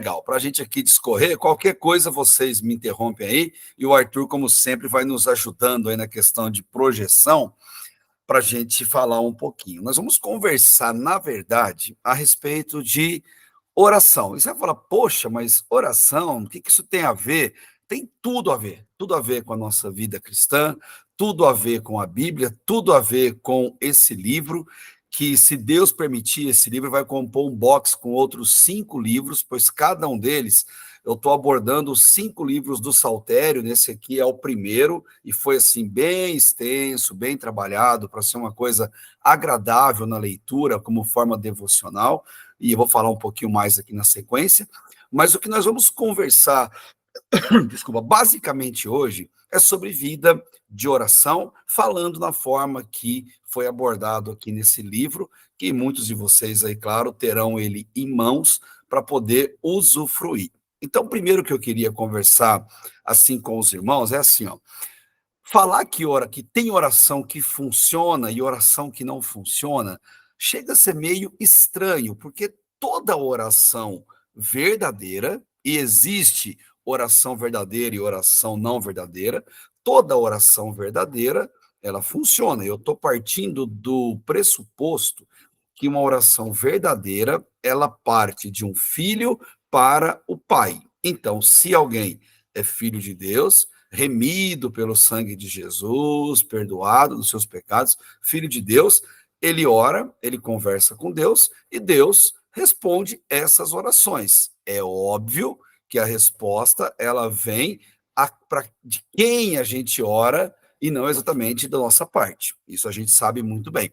legal. Para a gente aqui discorrer, qualquer coisa vocês me interrompem aí, e o Arthur, como sempre, vai nos ajudando aí na questão de projeção, para a gente falar um pouquinho. Nós vamos conversar, na verdade, a respeito de oração. E você vai falar, poxa, mas oração, o que isso tem a ver? Tem tudo a ver com a nossa vida cristã, tudo a ver com a Bíblia, tudo a ver com esse livro, que, se Deus permitir, esse livro vai compor um box com outros 5 livros, pois cada um deles, eu estou abordando os 5 livros do Saltério, nesse aqui é o primeiro, e foi assim, bem extenso, bem trabalhado, para ser uma coisa agradável na leitura, como forma devocional, e eu vou falar um pouquinho mais aqui na sequência, mas o que nós vamos conversar, desculpa, basicamente hoje, é sobre vida de oração, falando na forma que foi abordado aqui nesse livro, que muitos de vocês aí, claro, terão ele em mãos para poder usufruir. Então, primeiro que eu queria conversar assim com os irmãos é assim, ó, falar que tem oração que funciona e oração que não funciona, chega a ser meio estranho, porque toda oração verdadeira, e existe oração verdadeira e oração não verdadeira, toda oração verdadeira, ela funciona. Eu estou partindo do pressuposto que uma oração verdadeira, ela parte de um filho para o pai. Então, se alguém é filho de Deus, remido pelo sangue de Jesus, perdoado dos seus pecados, filho de Deus, ele ora, ele conversa com Deus e Deus responde essas orações. É óbvio que a resposta ela vem de quem a gente ora e não exatamente da nossa parte. Isso a gente sabe muito bem.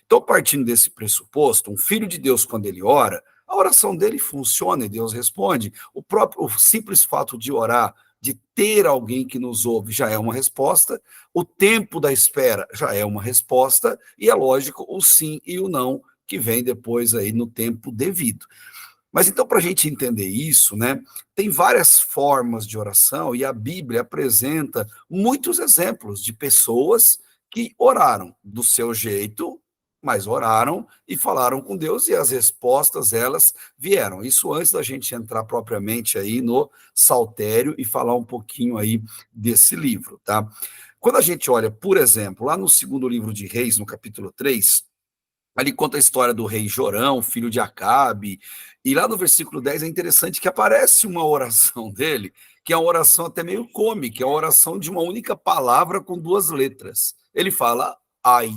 Então, partindo desse pressuposto, um filho de Deus, quando ele ora, a oração dele funciona e Deus responde. O simples fato de orar, de ter alguém que nos ouve, já é uma resposta. O tempo da espera já é uma resposta. E é lógico o sim e o não, que vem depois aí no tempo devido. Mas então, para a gente entender isso, né, tem várias formas de oração e a Bíblia apresenta muitos exemplos de pessoas que oraram do seu jeito, mas oraram e falaram com Deus e as respostas, elas vieram. Isso antes da gente entrar propriamente aí no Saltério e falar um pouquinho aí desse livro, tá? Quando a gente olha, por exemplo, lá no segundo livro de Reis, no capítulo 3, ali conta a história do rei Jorão, filho de Acabe, e lá no versículo 10 é interessante que aparece uma oração dele, que é uma oração até meio cômica, é uma oração de uma única palavra com 2 letras. Ele fala, ai.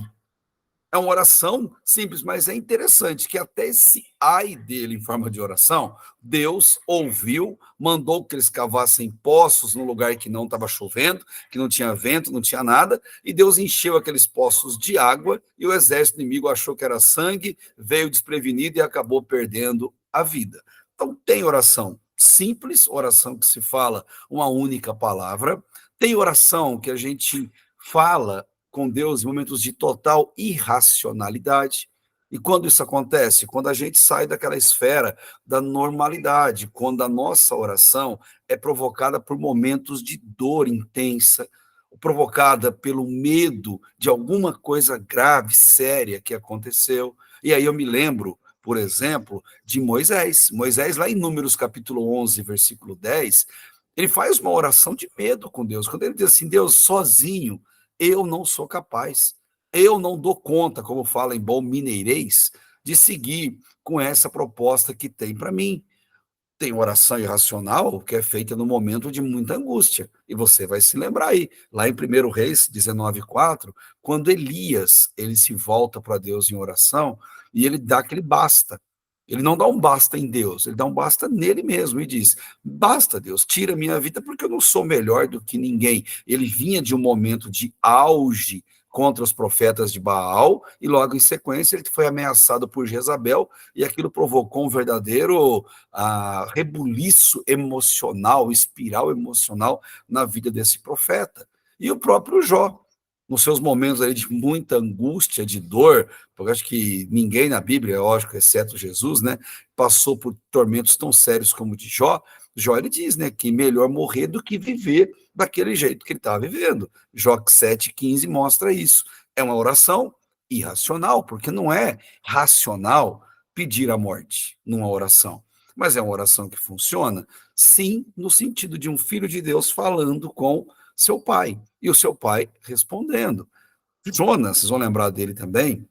É uma oração simples, mas é interessante que até esse ai dele em forma de oração, Deus ouviu, mandou que eles cavassem poços no lugar que não estava chovendo, que não tinha vento, não tinha nada, e Deus encheu aqueles poços de água, e o exército inimigo achou que era sangue, veio desprevenido e acabou perdendo a vida. Então, tem oração simples, oração que se fala uma única palavra, tem oração que a gente fala com Deus em momentos de total irracionalidade. E quando isso acontece? Quando a gente sai daquela esfera da normalidade, quando a nossa oração é provocada por momentos de dor intensa, provocada pelo medo de alguma coisa grave, séria que aconteceu. E aí eu me lembro, por exemplo, de Moisés. Moisés, lá em Números capítulo 11, versículo 10, ele faz uma oração de medo com Deus. Quando ele diz assim, Deus, sozinho eu não sou capaz, eu não dou conta, como fala em bom mineirês, de seguir com essa proposta que tem para mim. Tem oração irracional que é feita no momento de muita angústia, e você vai se lembrar aí, lá em 1 Reis 19:4, quando Elias, ele se volta para Deus em oração, e ele dá aquele basta. Ele não dá um basta em Deus, ele dá um basta nele mesmo e diz, basta Deus, tira minha vida porque eu não sou melhor do que ninguém. Ele vinha de um momento de auge contra os profetas de Baal, e logo em sequência ele foi ameaçado por Jezabel, e aquilo provocou um verdadeiro rebuliço emocional, espiral emocional na vida desse profeta. E o próprio Jó, nos seus momentos aí de muita angústia, de dor, porque acho que ninguém na Bíblia, é lógico, exceto Jesus, né, passou por tormentos tão sérios como o de Jó. Jó, ele diz, né, que melhor morrer do que viver daquele jeito que ele estava vivendo. Jó 7,15 mostra isso. É uma oração irracional, porque não é racional pedir a morte numa oração. Mas é uma oração que funciona? Sim, no sentido de um filho de Deus falando com seu pai, e o seu pai respondendo. Jonas, vocês vão lembrar dele também,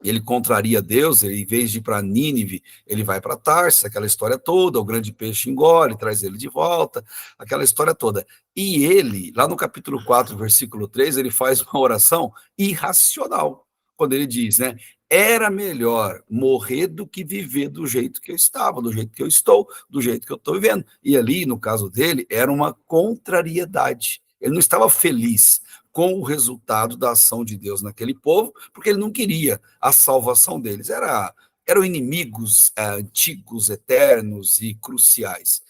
ele contraria Deus, ele, em vez de ir para Nínive, ele vai para Tarsis, aquela história toda, o grande peixe engole, traz ele de volta, aquela história toda. E ele, lá no capítulo 4, versículo 3, ele faz uma oração irracional, quando ele diz, né, era melhor morrer do que viver do jeito que eu estava, do jeito que eu estou, do jeito que eu estou vivendo. E ali, no caso dele, era uma contrariedade. Ele não estava feliz com o resultado da ação de Deus naquele povo, porque ele não queria a salvação deles. Eram inimigos antigos, eternos e cruciais.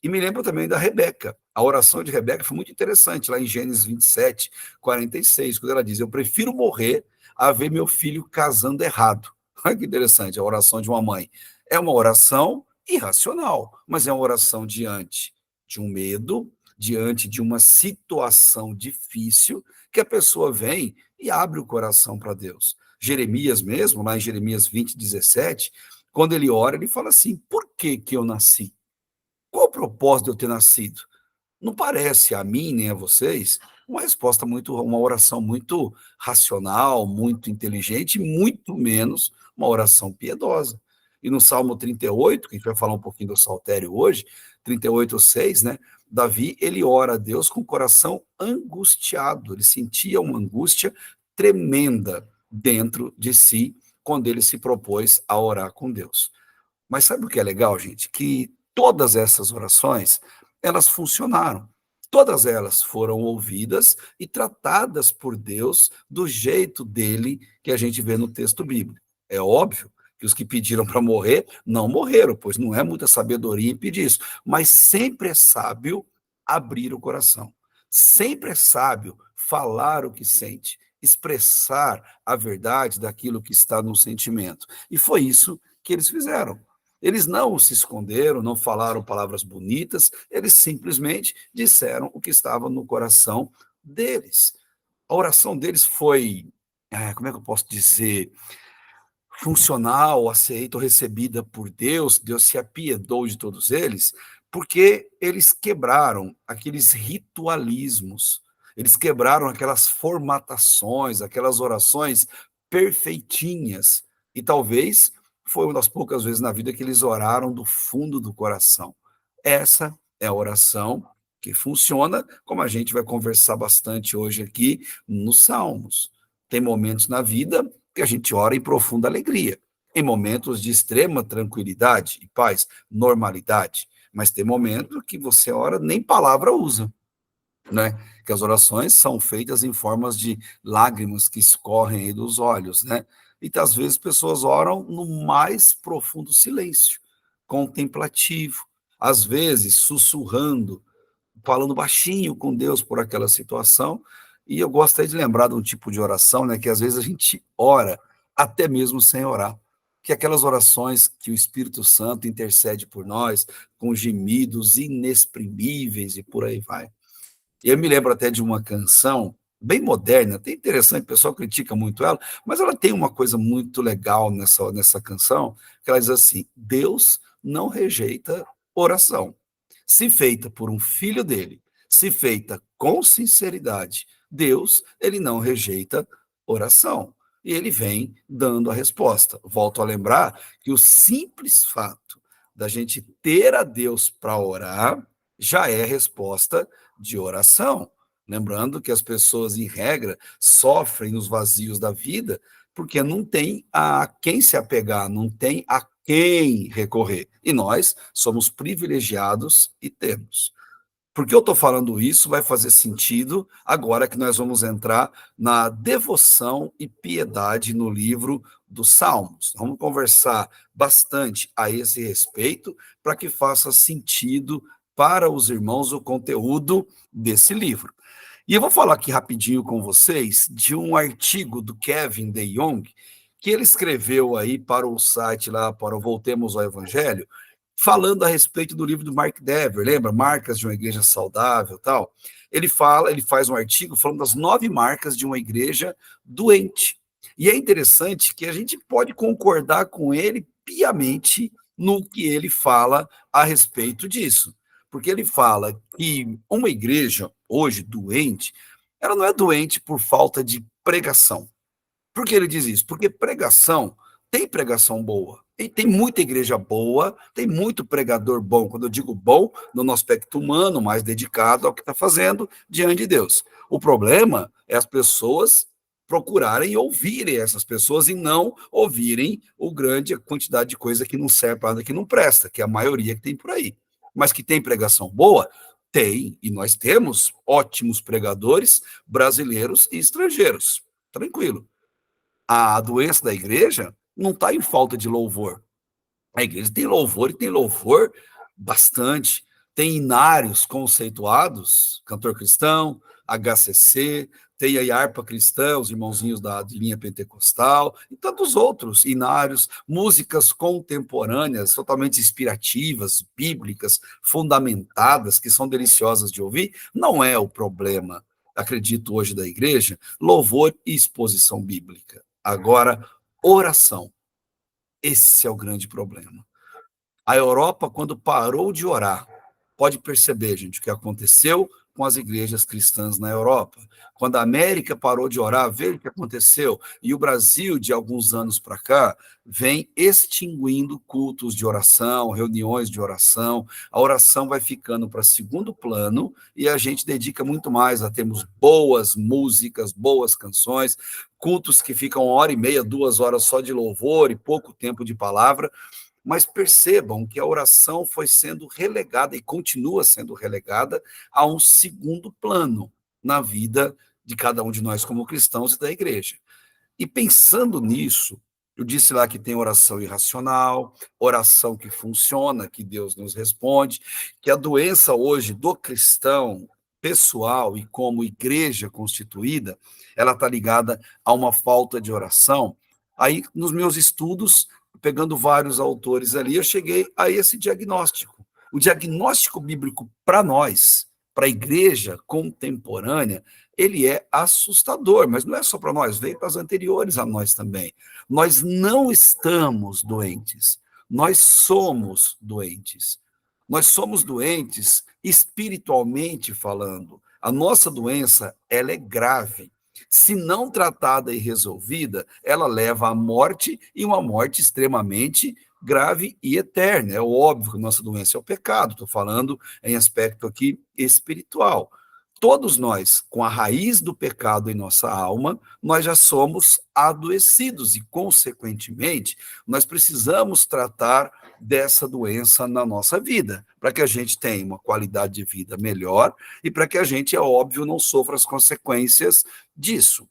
E me lembro também da Rebeca. A oração de Rebeca foi muito interessante, lá em Gênesis 27, 46, quando ela diz: eu prefiro morrer a ver meu filho casando errado. Olha que interessante a oração de uma mãe. É uma oração irracional, mas é uma oração diante de um medo, diante de uma situação difícil, que a pessoa vem e abre o coração para Deus. Jeremias mesmo, lá em Jeremias 20, 17, quando ele ora, ele fala assim: por que que eu nasci? Qual o propósito de eu ter nascido? Não parece a mim nem a vocês uma oração muito racional, muito inteligente, muito menos uma oração piedosa. E no Salmo 38, que a gente vai falar um pouquinho do saltério hoje, 38:6, né? Davi, ele ora a Deus com o coração angustiado, ele sentia uma angústia tremenda dentro de si quando ele se propôs a orar com Deus. Mas sabe o que é legal, gente? Que todas essas orações, elas funcionaram. Todas elas foram ouvidas e tratadas por Deus do jeito dele que a gente vê no texto bíblico. É óbvio que os que pediram para morrer não morreram, pois não é muita sabedoria em pedir isso, mas sempre é sábio abrir o coração. Sempre é sábio falar o que sente, expressar a verdade daquilo que está no sentimento. E foi isso que eles fizeram. Eles não se esconderam, não falaram palavras bonitas, eles simplesmente disseram o que estava no coração deles. A oração deles foi, como é que eu posso dizer, funcional, aceita ou recebida por Deus, Deus se apiedou de todos eles, porque eles quebraram aqueles ritualismos, eles quebraram aquelas formatações, aquelas orações perfeitinhas, e talvez foi uma das poucas vezes na vida que eles oraram do fundo do coração. Essa é a oração que funciona, como a gente vai conversar bastante hoje aqui nos Salmos. Tem momentos na vida que a gente ora em profunda alegria, em momentos de extrema tranquilidade e paz, normalidade. Mas tem momentos que você ora, nem palavra usa, né? Que as orações são feitas em formas de lágrimas que escorrem aí dos olhos, né? E às vezes pessoas oram no mais profundo silêncio, contemplativo, às vezes sussurrando, falando baixinho com Deus por aquela situação. E eu gostaria de lembrar de um tipo de oração, né, que às vezes a gente ora até mesmo sem orar, que é aquelas orações que o Espírito Santo intercede por nós, com gemidos inexprimíveis e por aí vai. E eu me lembro até de uma canção bem moderna, até interessante, o pessoal critica muito ela, mas ela tem uma coisa muito legal nessa canção, que ela diz assim: Deus não rejeita oração. Se feita por um filho dele, se feita com sinceridade, Deus, ele não rejeita oração. E ele vem dando a resposta. Volto a lembrar que o simples fato da gente ter a Deus para orar já é resposta de oração. Lembrando que as pessoas, em regra, sofrem nos vazios da vida porque não tem a quem se apegar, não tem a quem recorrer. E nós somos privilegiados e temos. Por que eu estou falando isso? Vai fazer sentido agora que nós vamos entrar na devoção e piedade no livro dos Salmos. Vamos conversar bastante a esse respeito para que faça sentido para os irmãos o conteúdo desse livro. E eu vou falar aqui rapidinho com vocês de um artigo do Kevin DeYoung, que ele escreveu aí para o site lá, para o Voltemos ao Evangelho, falando a respeito do livro do Mark Dever, lembra? Marcas de uma igreja saudável, tal. Ele faz um artigo falando das 9 marcas de uma igreja doente. E é interessante que a gente pode concordar com ele piamente no que ele fala a respeito disso. Porque ele fala que uma igreja, hoje, doente, ela não é doente por falta de pregação. Por que ele diz isso? Porque tem pregação boa. E tem muita igreja boa, tem muito pregador bom. Quando eu digo bom, no aspecto humano, mais dedicado ao que está fazendo diante de Deus. O problema é as pessoas procurarem ouvirem essas pessoas e não ouvirem o grande a quantidade de coisa que não serve para nada, que não presta, que é a maioria que tem por aí. Mas que tem pregação boa? Tem, e nós temos ótimos pregadores brasileiros e estrangeiros. Tranquilo. A doença da igreja não está em falta de louvor. A igreja tem louvor e tem louvor bastante. Tem inários conceituados, cantor cristão, HCC, tem aí a harpa cristã, os irmãozinhos da de linha pentecostal, e tantos outros inários, músicas contemporâneas, totalmente inspirativas, bíblicas, fundamentadas, que são deliciosas de ouvir. Não é o problema, acredito hoje, da igreja, louvor e exposição bíblica. Agora, oração. Esse é o grande problema. A Europa, quando parou de orar, pode perceber, gente, o que aconteceu com as igrejas cristãs na Europa. Quando a América parou de orar, veja o que aconteceu. E o Brasil, de alguns anos para cá, vem extinguindo cultos de oração, reuniões de oração. A oração vai ficando para segundo plano e a gente dedica muito mais a termos boas músicas, boas canções, cultos que ficam 1h30, 2 horas só de louvor e pouco tempo de palavra. Mas percebam que a oração foi sendo relegada e continua sendo relegada a um segundo plano na vida de cada um de nós como cristãos e da igreja. E pensando nisso, eu disse lá que tem oração irracional, oração que funciona, que Deus nos responde, que a doença hoje do cristão pessoal e como igreja constituída, ela está ligada a uma falta de oração. Aí, nos meus estudos, pegando vários autores ali, eu cheguei a esse diagnóstico. O diagnóstico bíblico para nós, para a igreja contemporânea, ele é assustador, mas não é só para nós, veio para as anteriores a nós também. Nós não estamos doentes, nós somos doentes. Nós somos doentes espiritualmente falando. A nossa doença, ela é grave. Se não tratada e resolvida, ela leva à morte, e uma morte extremamente grave e eterna. É óbvio que a nossa doença é o pecado, estou falando em aspecto aqui espiritual. Todos nós, com a raiz do pecado em nossa alma, nós já somos adoecidos e, consequentemente, nós precisamos tratar dessa doença na nossa vida, para que a gente tenha uma qualidade de vida melhor e para que a gente, é óbvio, não sofra as consequências disso.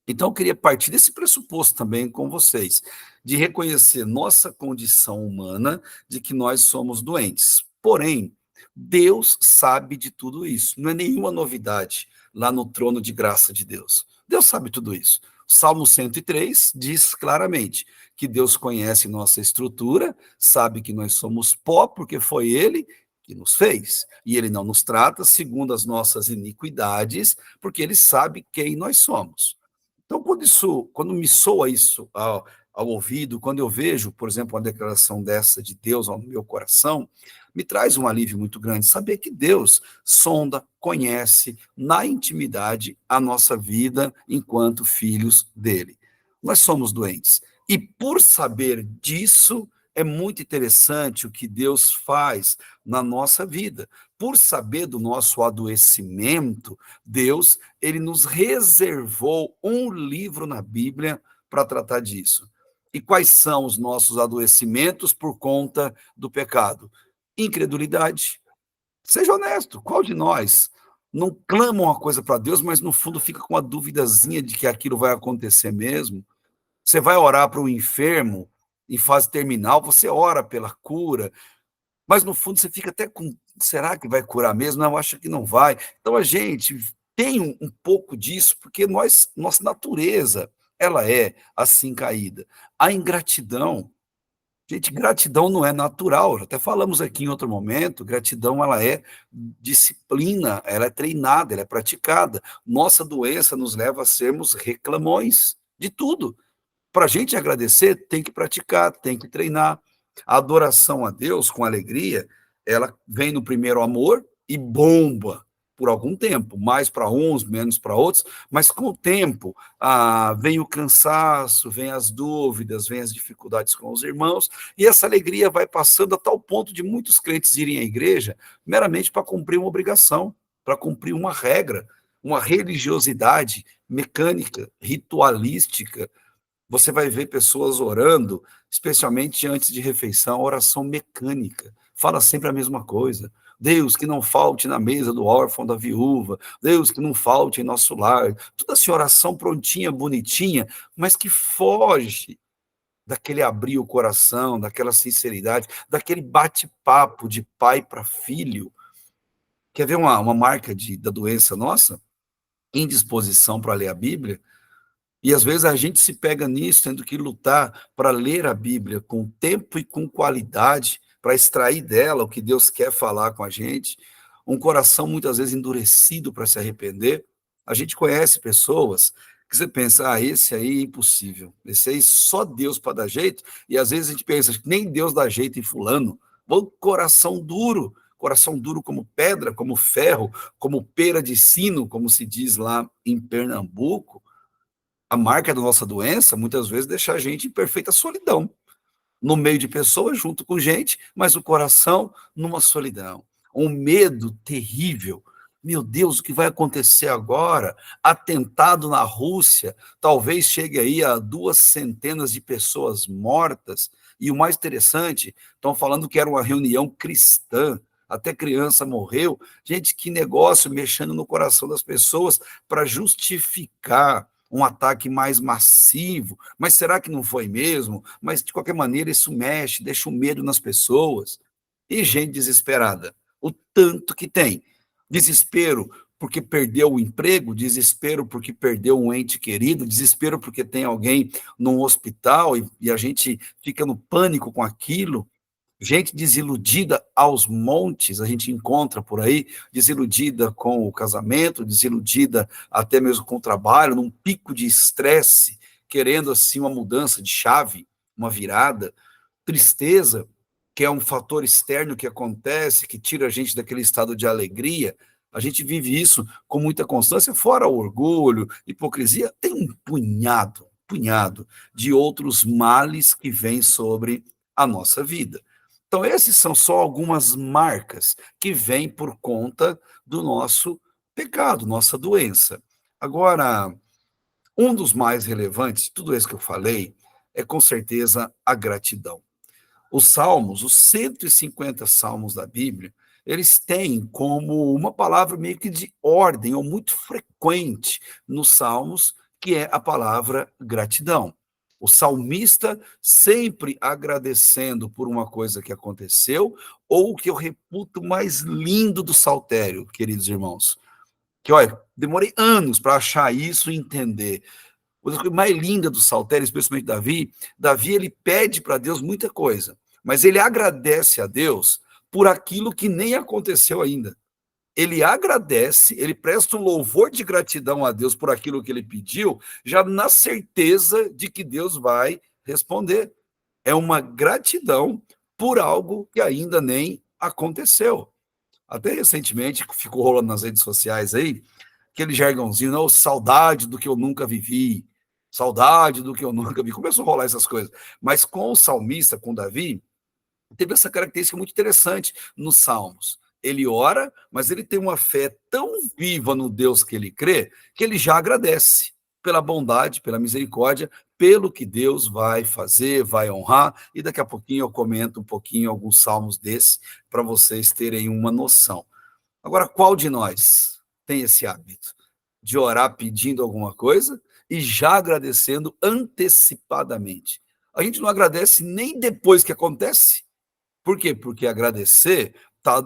Então, eu queria partir desse pressuposto também com vocês, de reconhecer nossa condição humana, de que nós somos doentes. Porém, Deus sabe de tudo isso, não é nenhuma novidade lá no trono de graça de Deus. Deus sabe tudo isso. O Salmo 103 diz claramente que Deus conhece nossa estrutura, sabe que nós somos pó, porque foi Ele que nos fez, e Ele não nos trata segundo as nossas iniquidades, porque Ele sabe quem nós somos. Então, quando me soa isso ao ouvido, quando eu vejo, por exemplo, uma declaração dessa de Deus ao meu coração, me traz um alívio muito grande saber que Deus sonda, conhece na intimidade a nossa vida enquanto filhos dele. Nós somos doentes. E por saber disso, é muito interessante o que Deus faz na nossa vida. Por saber do nosso adoecimento, Deus, ele nos reservou um livro na Bíblia para tratar disso. E quais são os nossos adoecimentos por conta do pecado? Incredulidade. Seja honesto, qual de nós não clama uma coisa para Deus, mas no fundo fica com a duvidazinha de que aquilo vai acontecer mesmo? Você vai orar para o enfermo em fase terminal, você ora pela cura, mas no fundo você fica até com, será que vai curar mesmo? Não, eu acho que não vai. Então a gente tem um pouco disso, porque nossa natureza, ela é assim caída. A ingratidão, gente, gratidão não é natural, até falamos aqui em outro momento, gratidão ela é disciplina, ela é treinada, ela é praticada. Nossa doença nos leva a sermos reclamões de tudo. Para a gente agradecer, tem que praticar, tem que treinar. A adoração a Deus com alegria, ela vem no primeiro amor e bomba por algum tempo, mais para uns, menos para outros, mas com o tempo vem o cansaço, vem as dúvidas, vem as dificuldades com os irmãos, e essa alegria vai passando a tal ponto de muitos crentes irem à igreja meramente para cumprir uma obrigação, para cumprir uma regra, uma religiosidade mecânica, ritualística. Você vai ver pessoas orando, especialmente antes de refeição, oração mecânica. Fala sempre a mesma coisa. Deus, que não falte na mesa do órfão, da viúva. Deus, que não falte em nosso lar. Toda essa oração prontinha, bonitinha, mas que foge daquele abrir o coração, daquela sinceridade, daquele bate-papo de pai para filho. Quer ver uma marca da doença nossa? Indisposição para ler a Bíblia. E às vezes a gente se pega nisso, tendo que lutar para ler a Bíblia com tempo e com qualidade, para extrair dela o que Deus quer falar com a gente. Um coração muitas vezes endurecido para se arrepender. A gente conhece pessoas que você pensa, esse aí é impossível, esse aí só Deus para dar jeito, e às vezes a gente pensa, nem Deus dá jeito em fulano. O coração duro como pedra, como ferro, como pera de sino, como se diz lá em Pernambuco. A marca da nossa doença, muitas vezes, deixa a gente em perfeita solidão, no meio de pessoas, junto com gente, mas o coração numa solidão. Um medo terrível. Meu Deus, o que vai acontecer agora? Atentado na Rússia, talvez chegue aí a 200 de pessoas mortas. E o mais interessante, estão falando que era uma reunião cristã, até criança morreu. Gente, que negócio mexendo no coração das pessoas para justificar um ataque mais massivo, mas será que não foi mesmo? Mas, de qualquer maneira, isso mexe, deixa o medo nas pessoas. E gente desesperada, o tanto que tem. Desespero porque perdeu o emprego, desespero porque perdeu um ente querido, desespero porque tem alguém num hospital e a gente fica no pânico com aquilo. Gente desiludida aos montes, a gente encontra por aí, desiludida com o casamento, desiludida até mesmo com o trabalho, num pico de estresse, querendo assim uma mudança de chave, uma virada, tristeza, que é um fator externo que acontece, que tira a gente daquele estado de alegria. A gente vive isso com muita constância, fora o orgulho, hipocrisia, tem um punhado de outros males que vêm sobre a nossa vida. Então, esses são só algumas marcas que vêm por conta do nosso pecado, nossa doença. Agora, um dos mais relevantes de tudo isso que eu falei é com certeza a gratidão. Os salmos, os 150 salmos da Bíblia, eles têm como uma palavra meio que de ordem, ou muito frequente nos salmos, que é a palavra gratidão. O salmista sempre agradecendo por uma coisa que aconteceu, ou o que eu reputo mais lindo do saltério, queridos irmãos. Que, olha, demorei anos para achar isso e entender. A coisa mais linda do saltério, especialmente Davi ele pede para Deus muita coisa, mas ele agradece a Deus por aquilo que nem aconteceu ainda. Ele agradece, ele presta um louvor de gratidão a Deus por aquilo que ele pediu, já na certeza de que Deus vai responder. É uma gratidão por algo que ainda nem aconteceu. Até recentemente ficou rolando nas redes sociais aí, aquele jargãozinho, não, saudade do que eu nunca vivi, saudade do que eu nunca vi. Começou a rolar essas coisas. Mas com o salmista, com Davi, teve essa característica muito interessante nos Salmos. Ele ora, mas ele tem uma fé tão viva no Deus que ele crê, que ele já agradece pela bondade, pela misericórdia, pelo que Deus vai fazer, vai honrar, e daqui a pouquinho eu comento um pouquinho alguns salmos desses, para vocês terem uma noção. Agora, qual de nós tem esse hábito de orar pedindo alguma coisa e já agradecendo antecipadamente? A gente não agradece nem depois que acontece. Por quê? Porque agradecer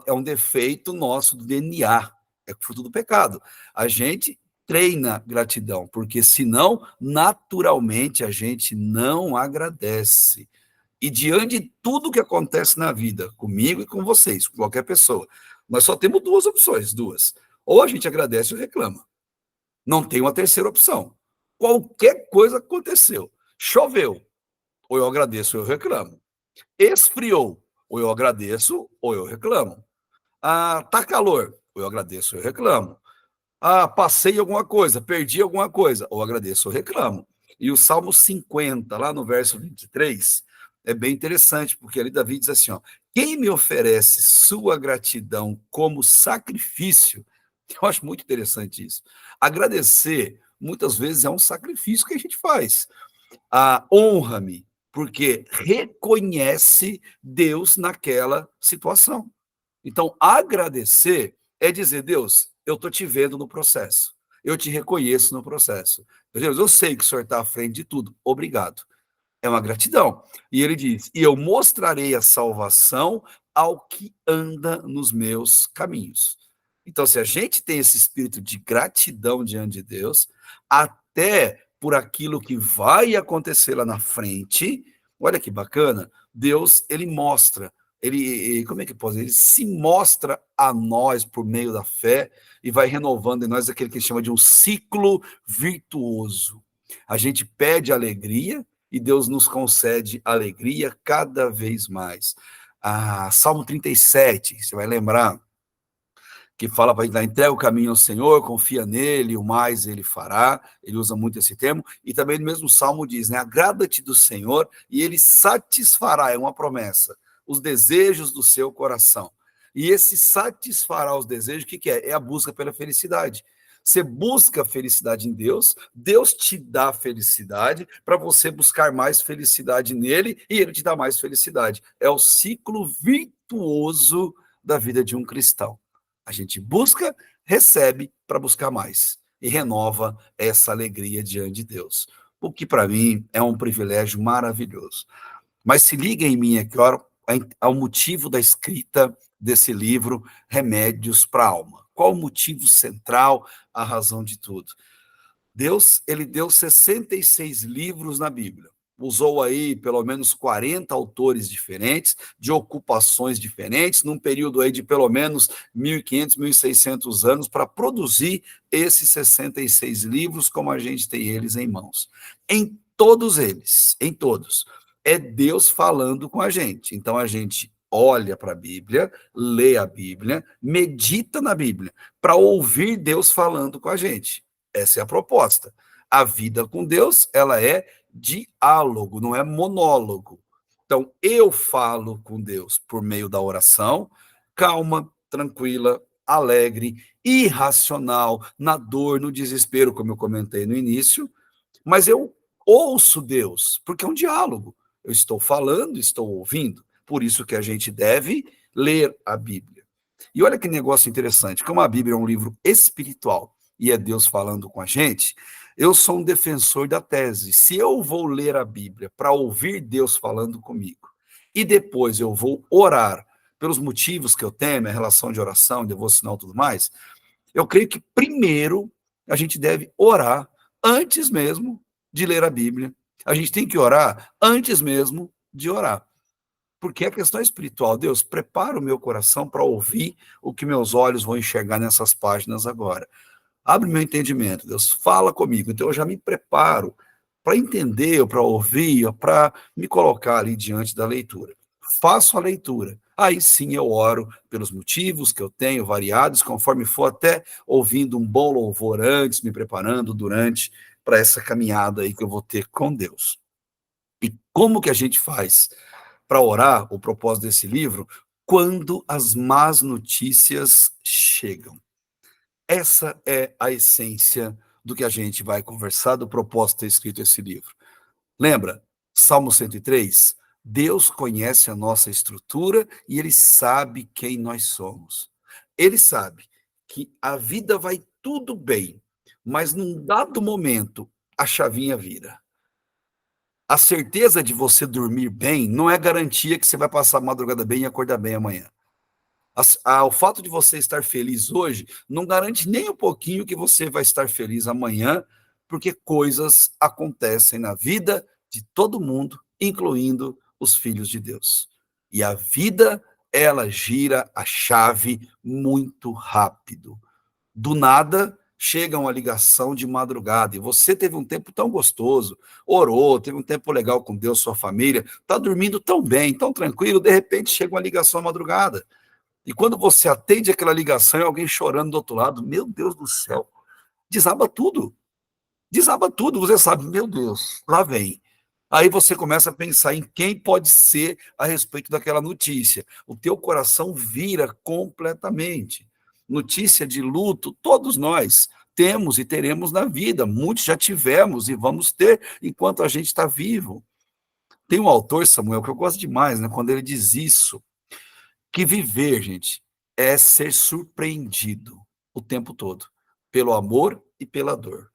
é um defeito nosso do DNA, é fruto do pecado. A gente treina gratidão, porque senão, naturalmente, a gente não agradece. E diante de tudo que acontece na vida, comigo e com vocês, com qualquer pessoa, nós só temos duas opções, duas. Ou a gente agradece ou reclama. Não tem uma terceira opção. Qualquer coisa aconteceu. Choveu. Ou eu agradeço ou eu reclamo. Esfriou, ou eu agradeço, ou eu reclamo. Ah, tá calor, ou eu agradeço, ou eu reclamo. Ah, passei alguma coisa, perdi alguma coisa, ou agradeço, ou reclamo. E o Salmo 50, lá no verso 23, é bem interessante, porque ali Davi diz assim, ó, quem me oferece sua gratidão como sacrifício, eu acho muito interessante isso. Agradecer, muitas vezes, é um sacrifício que a gente faz. Ah, honra-me, porque reconhece Deus naquela situação. Então, agradecer é dizer, Deus, eu estou te vendo no processo, eu te reconheço no processo. Deus, eu sei que o Senhor está à frente de tudo, obrigado. É uma gratidão. E ele diz, e eu mostrarei a salvação ao que anda nos meus caminhos. Então, se a gente tem esse espírito de gratidão diante de Deus, até por aquilo que vai acontecer lá na frente, olha que bacana, Deus, ele mostra, como é que pode dizer? Ele se mostra a nós por meio da fé e vai renovando em nós aquele que ele chama de um ciclo virtuoso. A gente pede alegria e Deus nos concede alegria cada vez mais. Ah, Salmo 37, você vai lembrar, que fala para a gente, entrega o caminho ao Senhor, confia nele, o mais ele fará. Ele usa muito esse termo. E também no mesmo Salmo diz, né? Agrada-te do Senhor e ele satisfará, é uma promessa, os desejos do seu coração. E esse satisfará os desejos, o que é? É a busca pela felicidade. Você busca a felicidade em Deus, Deus te dá felicidade para você buscar mais felicidade nele e ele te dá mais felicidade. É o ciclo virtuoso da vida de um cristão. A gente busca, recebe para buscar mais e renova essa alegria diante de Deus. O que para mim é um privilégio maravilhoso. Mas se liga em mim aqui, ó, ao motivo da escrita desse livro, Remédios para a Alma. Qual o motivo central, a razão de tudo? Deus, ele deu 66 livros na Bíblia. Usou aí pelo menos 40 autores diferentes, de ocupações diferentes, num período aí de pelo menos 1.500, 1.600 anos, para produzir esses 66 livros, como a gente tem eles em mãos. Em todos eles, em todos, é Deus falando com a gente. Então a gente olha para a Bíblia, lê a Bíblia, medita na Bíblia, para ouvir Deus falando com a gente. Essa é a proposta. A vida com Deus, ela é diálogo, não é monólogo. Então, eu falo com Deus por meio da oração, calma, tranquila, alegre, irracional, na dor, no desespero, como eu comentei no início, mas eu ouço Deus, porque é um diálogo. Eu estou falando, estou ouvindo. Por isso que a gente deve ler a Bíblia. E olha que negócio interessante, como a Bíblia é um livro espiritual e é Deus falando com a gente, eu sou um defensor da tese. Se eu vou ler a Bíblia para ouvir Deus falando comigo e depois eu vou orar pelos motivos que eu tenho, minha relação de oração, devocional e tudo mais, eu creio que primeiro a gente deve orar antes mesmo de ler a Bíblia. A gente tem que orar antes mesmo de orar. Porque a questão é espiritual. Deus, prepara o meu coração para ouvir o que meus olhos vão enxergar nessas páginas agora. Abre meu entendimento, Deus, fala comigo. Então eu já me preparo para entender, para ouvir, para me colocar ali diante da leitura. Faço a leitura. Aí sim eu oro pelos motivos que eu tenho, variados, conforme for até ouvindo um bom louvor antes, me preparando durante para essa caminhada aí que eu vou ter com Deus. E como que a gente faz para orar, o propósito desse livro, quando as más notícias chegam? Essa é a essência do que a gente vai conversar, do propósito de ter escrito esse livro. Lembra? Salmo 103? Deus conhece a nossa estrutura e ele sabe quem nós somos. Ele sabe que a vida vai tudo bem, mas num dado momento a chavinha vira. A certeza de você dormir bem não é garantia que você vai passar a madrugada bem e acordar bem amanhã. O fato de você estar feliz hoje não garante nem um pouquinho que você vai estar feliz amanhã, porque coisas acontecem na vida de todo mundo, incluindo os filhos de Deus. E a vida, ela gira a chave muito rápido. Do nada, chega uma ligação de madrugada e você teve um tempo tão gostoso, orou, teve um tempo legal com Deus, sua família, está dormindo tão bem, tão tranquilo, de repente chega uma ligação à madrugada. E quando você atende aquela ligação e alguém chorando do outro lado, meu Deus do céu, desaba tudo. Desaba tudo, você sabe, meu Deus, lá vem. Aí você começa a pensar em quem pode ser a respeito daquela notícia. O teu coração vira completamente. Notícia de luto, todos nós temos e teremos na vida. Muitos já tivemos e vamos ter enquanto a gente está vivo. Tem um autor, Samuel, que eu gosto demais, né, quando ele diz isso, que viver, gente, é ser surpreendido o tempo todo, pelo amor e pela dor.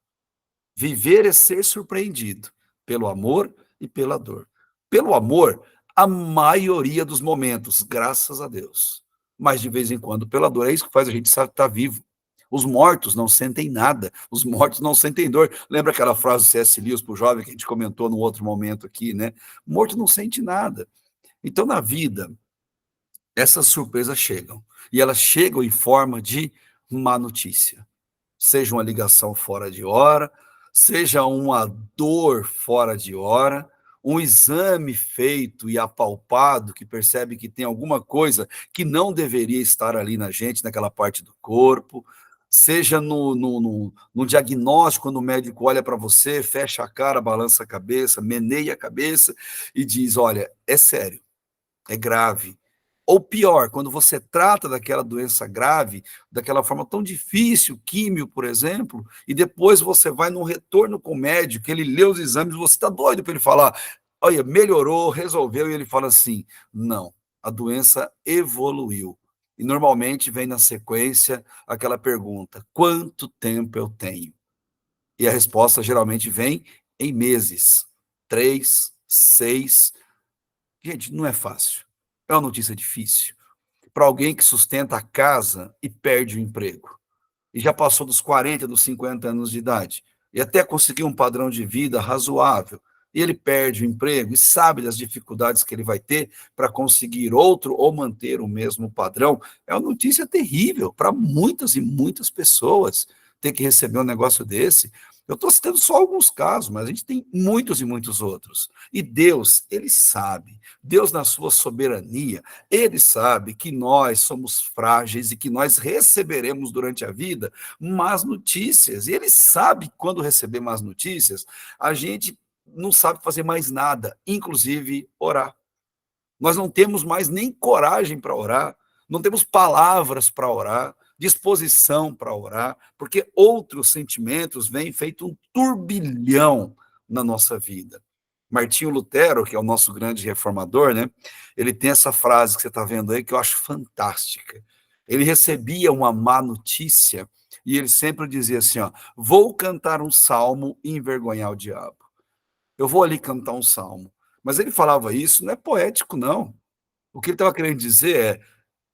Viver é ser surpreendido pelo amor e pela dor. Pelo amor, a maioria dos momentos, graças a Deus. Mas de vez em quando, pela dor, é isso que faz a gente estar vivo. Os mortos não sentem nada, os mortos não sentem dor. Lembra aquela frase do C.S. Lewis para o jovem que a gente comentou num outro momento aqui, né? O morto não sente nada. Então, na vida, essas surpresas chegam. E elas chegam em forma de má notícia. Seja uma ligação fora de hora, seja uma dor fora de hora, um exame feito e apalpado que percebe que tem alguma coisa que não deveria estar ali na gente, naquela parte do corpo, seja no diagnóstico, quando o médico olha para você, fecha a cara, balança a cabeça, meneia a cabeça e diz, olha, é sério, é grave. Ou pior, quando você trata daquela doença grave, daquela forma tão difícil, químio, por exemplo, e depois você vai num retorno com o médico, ele lê os exames, você está doido para ele falar, olha, melhorou, resolveu, e ele fala assim, não, a doença evoluiu. E normalmente vem na sequência aquela pergunta, quanto tempo eu tenho? E a resposta geralmente vem em meses, 3, 6. Gente, não é fácil. É uma notícia difícil. Para alguém que sustenta a casa e perde o emprego. E já passou dos 40, dos 50 anos de idade. E até conseguir um padrão de vida razoável. E ele perde o emprego e sabe das dificuldades que ele vai ter para conseguir outro ou manter o mesmo padrão. É uma notícia terrível para muitas e muitas pessoas ter que receber um negócio desse. Eu estou citando só alguns casos, mas a gente tem muitos e muitos outros. E Deus, ele sabe, Deus na sua soberania, ele sabe que nós somos frágeis e que nós receberemos durante a vida más notícias. E ele sabe que quando receber más notícias, a gente não sabe fazer mais nada, inclusive orar. Nós não temos mais nem coragem para orar, não temos palavras para orar, disposição para orar, porque outros sentimentos vêm feito um turbilhão na nossa vida. Martinho Lutero, que é o nosso grande reformador, né? Ele tem essa frase que você está vendo aí que eu acho fantástica. Ele recebia uma má notícia e ele sempre dizia assim, ó, vou cantar um salmo e envergonhar o diabo. Eu vou ali cantar um salmo. Mas ele falava isso, não é poético, não. O que ele estava querendo dizer é,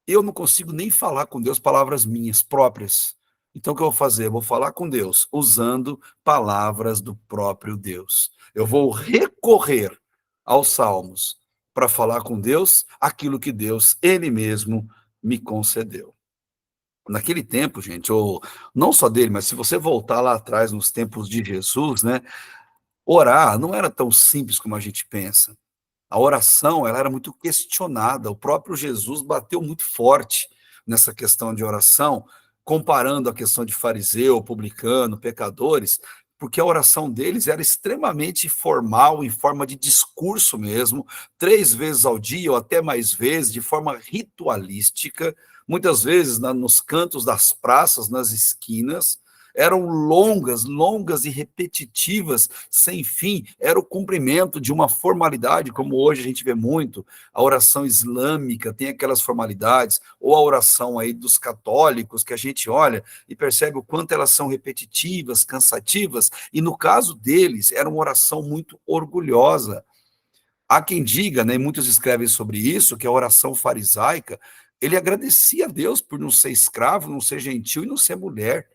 eu não consigo nem falar com Deus palavras minhas próprias. Então, o que eu vou fazer? Eu vou falar com Deus usando palavras do próprio Deus. Eu vou recorrer aos salmos para falar com Deus aquilo que Deus, Ele mesmo, me concedeu. Naquele tempo, gente, ou não só dele, mas se você voltar lá atrás, nos tempos de Jesus, né, orar não era tão simples como a gente pensa. A oração, ela era muito questionada, o próprio Jesus bateu muito forte nessa questão de oração, comparando a questão de fariseu, publicano, pecadores, porque a oração deles era extremamente formal, em forma de discurso mesmo, 3 vezes ao dia ou até mais vezes, de forma ritualística, muitas vezes nos cantos das praças, nas esquinas, eram longas, longas e repetitivas, sem fim, era o cumprimento de uma formalidade, como hoje a gente vê muito, a oração islâmica tem aquelas formalidades, ou a oração aí dos católicos, que a gente olha e percebe o quanto elas são repetitivas, cansativas, e no caso deles, era uma oração muito orgulhosa. Há quem diga, né, e muitos escrevem sobre isso, que a oração farisaica, ele agradecia a Deus por não ser escravo, não ser gentil e não ser mulher,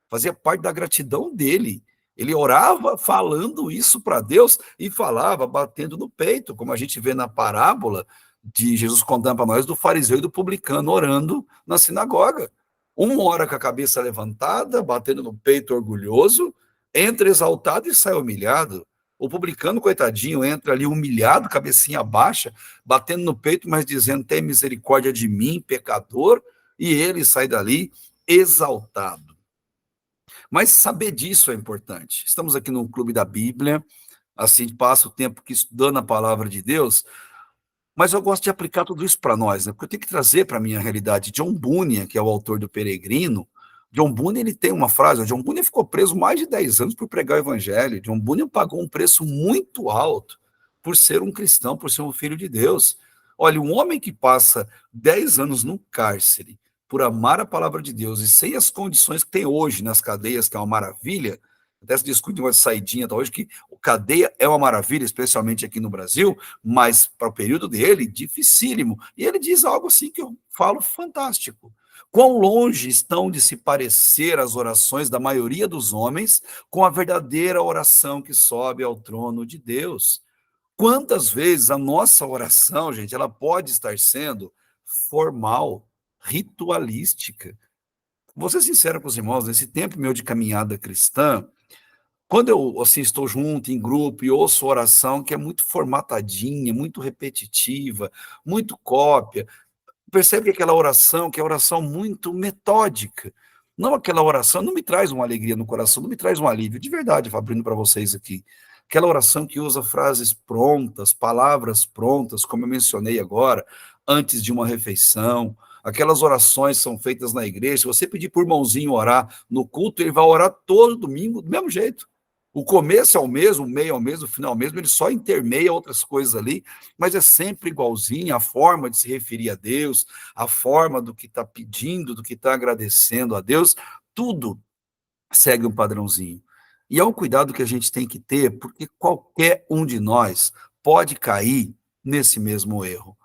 fazia parte da gratidão dele. Ele orava falando isso para Deus e falava batendo no peito, como a gente vê na parábola de Jesus contando para nós do fariseu e do publicano orando na sinagoga. Uma hora com a cabeça levantada, batendo no peito orgulhoso, entra exaltado e sai humilhado. O publicano, coitadinho, entra ali humilhado, cabecinha baixa, batendo no peito, mas dizendo: tem misericórdia de mim, pecador, e ele sai dali exaltado. Mas saber disso é importante. Estamos aqui no Clube da Bíblia, assim, passa o tempo que estudando a palavra de Deus, mas eu gosto de aplicar tudo isso para nós, né, porque eu tenho que trazer para a minha realidade. John Bunyan, que é o autor do Peregrino, John Bunyan, ele tem uma frase. O John Bunyan ficou preso mais de 10 anos por pregar o evangelho. John Bunyan pagou um preço muito alto por ser um cristão, por ser um filho de Deus. Olha, um homem que passa 10 anos no cárcere por amar a palavra de Deus e sem as condições que tem hoje nas cadeias, que é uma maravilha. Até se discute uma saidinha tá, hoje, que cadeia é uma maravilha, especialmente aqui no Brasil, mas para o período dele, dificílimo. E ele diz algo assim que eu falo fantástico. Quão longe estão de se parecer as orações da maioria dos homens com a verdadeira oração que sobe ao trono de Deus. Quantas vezes a nossa oração, gente, ela pode estar sendo formal, ritualística. Vou ser sincero com os irmãos, nesse tempo meu de caminhada cristã, quando eu, assim, estou junto em grupo e ouço oração que é muito formatadinha, muito repetitiva, muito cópia, percebe que aquela oração, que é oração muito metódica, não aquela oração, não me traz uma alegria no coração, não me traz um alívio, de verdade, abrindo para vocês aqui. Aquela oração que usa frases prontas, palavras prontas, como eu mencionei agora, antes de uma refeição. Aquelas orações são feitas na igreja. Se você pedir para o irmãozinho orar no culto, ele vai orar todo domingo do mesmo jeito. O começo é o mesmo, o meio é o mesmo, o final é o mesmo, ele só intermeia outras coisas ali, mas é sempre igualzinho, a forma de se referir a Deus, a forma do que está pedindo, do que está agradecendo a Deus, tudo segue um padrãozinho. E é um cuidado que a gente tem que ter, porque qualquer um de nós pode cair nesse mesmo erro.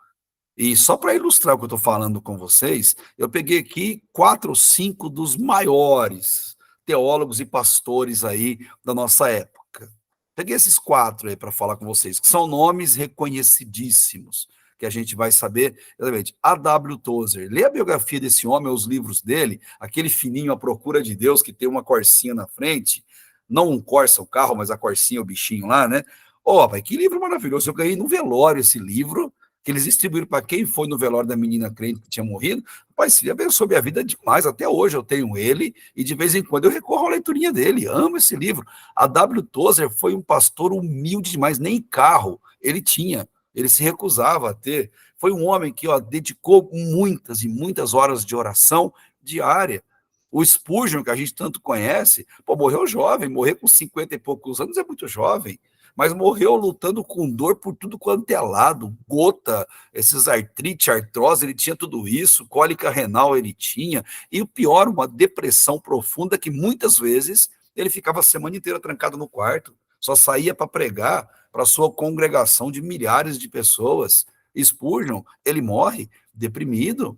E só para ilustrar o que eu estou falando com vocês, eu peguei aqui 4 ou 5 dos maiores teólogos e pastores aí da nossa época. Peguei esses 4 aí para falar com vocês, que são nomes reconhecidíssimos, que a gente vai saber exatamente. A.W. Tozer, lê a biografia desse homem, os livros dele, aquele fininho A Procura de Deus, que tem uma corsinha na frente, não um Corsa, o carro, mas a corsinha, o bichinho lá, né? Ó, oh, que livro maravilhoso, eu ganhei no velório esse livro, que eles distribuíram para quem foi no velório da menina crente que tinha morrido. Rapaz, ele abençoou minha vida demais. Até hoje eu tenho ele e de vez em quando eu recorro à leiturinha dele. Amo esse livro. A W. Tozer foi um pastor humilde demais, nem carro ele tinha. Ele se recusava a ter. Foi um homem que dedicou muitas e muitas horas de oração diária. O Spurgeon, que a gente tanto conhece, pô, morreu jovem, morrer com 50 e poucos anos é muito jovem, mas morreu lutando com dor por tudo quanto é lado, gota, esses artrite, artrose, ele tinha tudo isso, cólica renal ele tinha, e o pior, uma depressão profunda que muitas vezes ele ficava a semana inteira trancado no quarto, só saía para pregar para sua congregação de milhares de pessoas. Spurgeon, ele morre deprimido.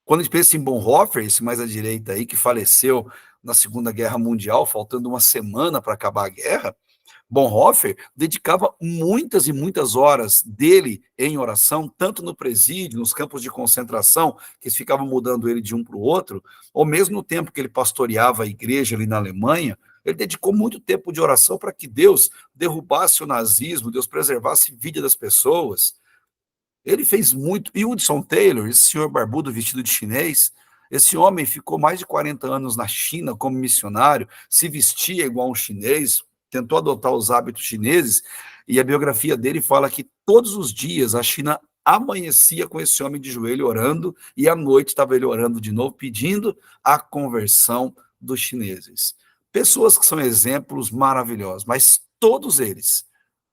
Quando a gente pensa em Bonhoeffer, esse mais à direita aí, que faleceu na Segunda Guerra Mundial, faltando uma semana para acabar a guerra, Bonhoeffer dedicava muitas e muitas horas dele em oração, tanto no presídio, nos campos de concentração, que eles ficavam mudando ele de um para o outro, ou mesmo no tempo que ele pastoreava a igreja ali na Alemanha, ele dedicou muito tempo de oração para que Deus derrubasse o nazismo, Deus preservasse a vida das pessoas. Ele fez muito. E Hudson Taylor, esse senhor barbudo vestido de chinês, esse homem ficou mais de 40 anos na China como missionário, se vestia igual um chinês, tentou adotar os hábitos chineses, e a biografia dele fala que todos os dias a China amanhecia com esse homem de joelho orando, e à noite estava ele orando de novo, pedindo a conversão dos chineses. Pessoas que são exemplos maravilhosos, mas todos eles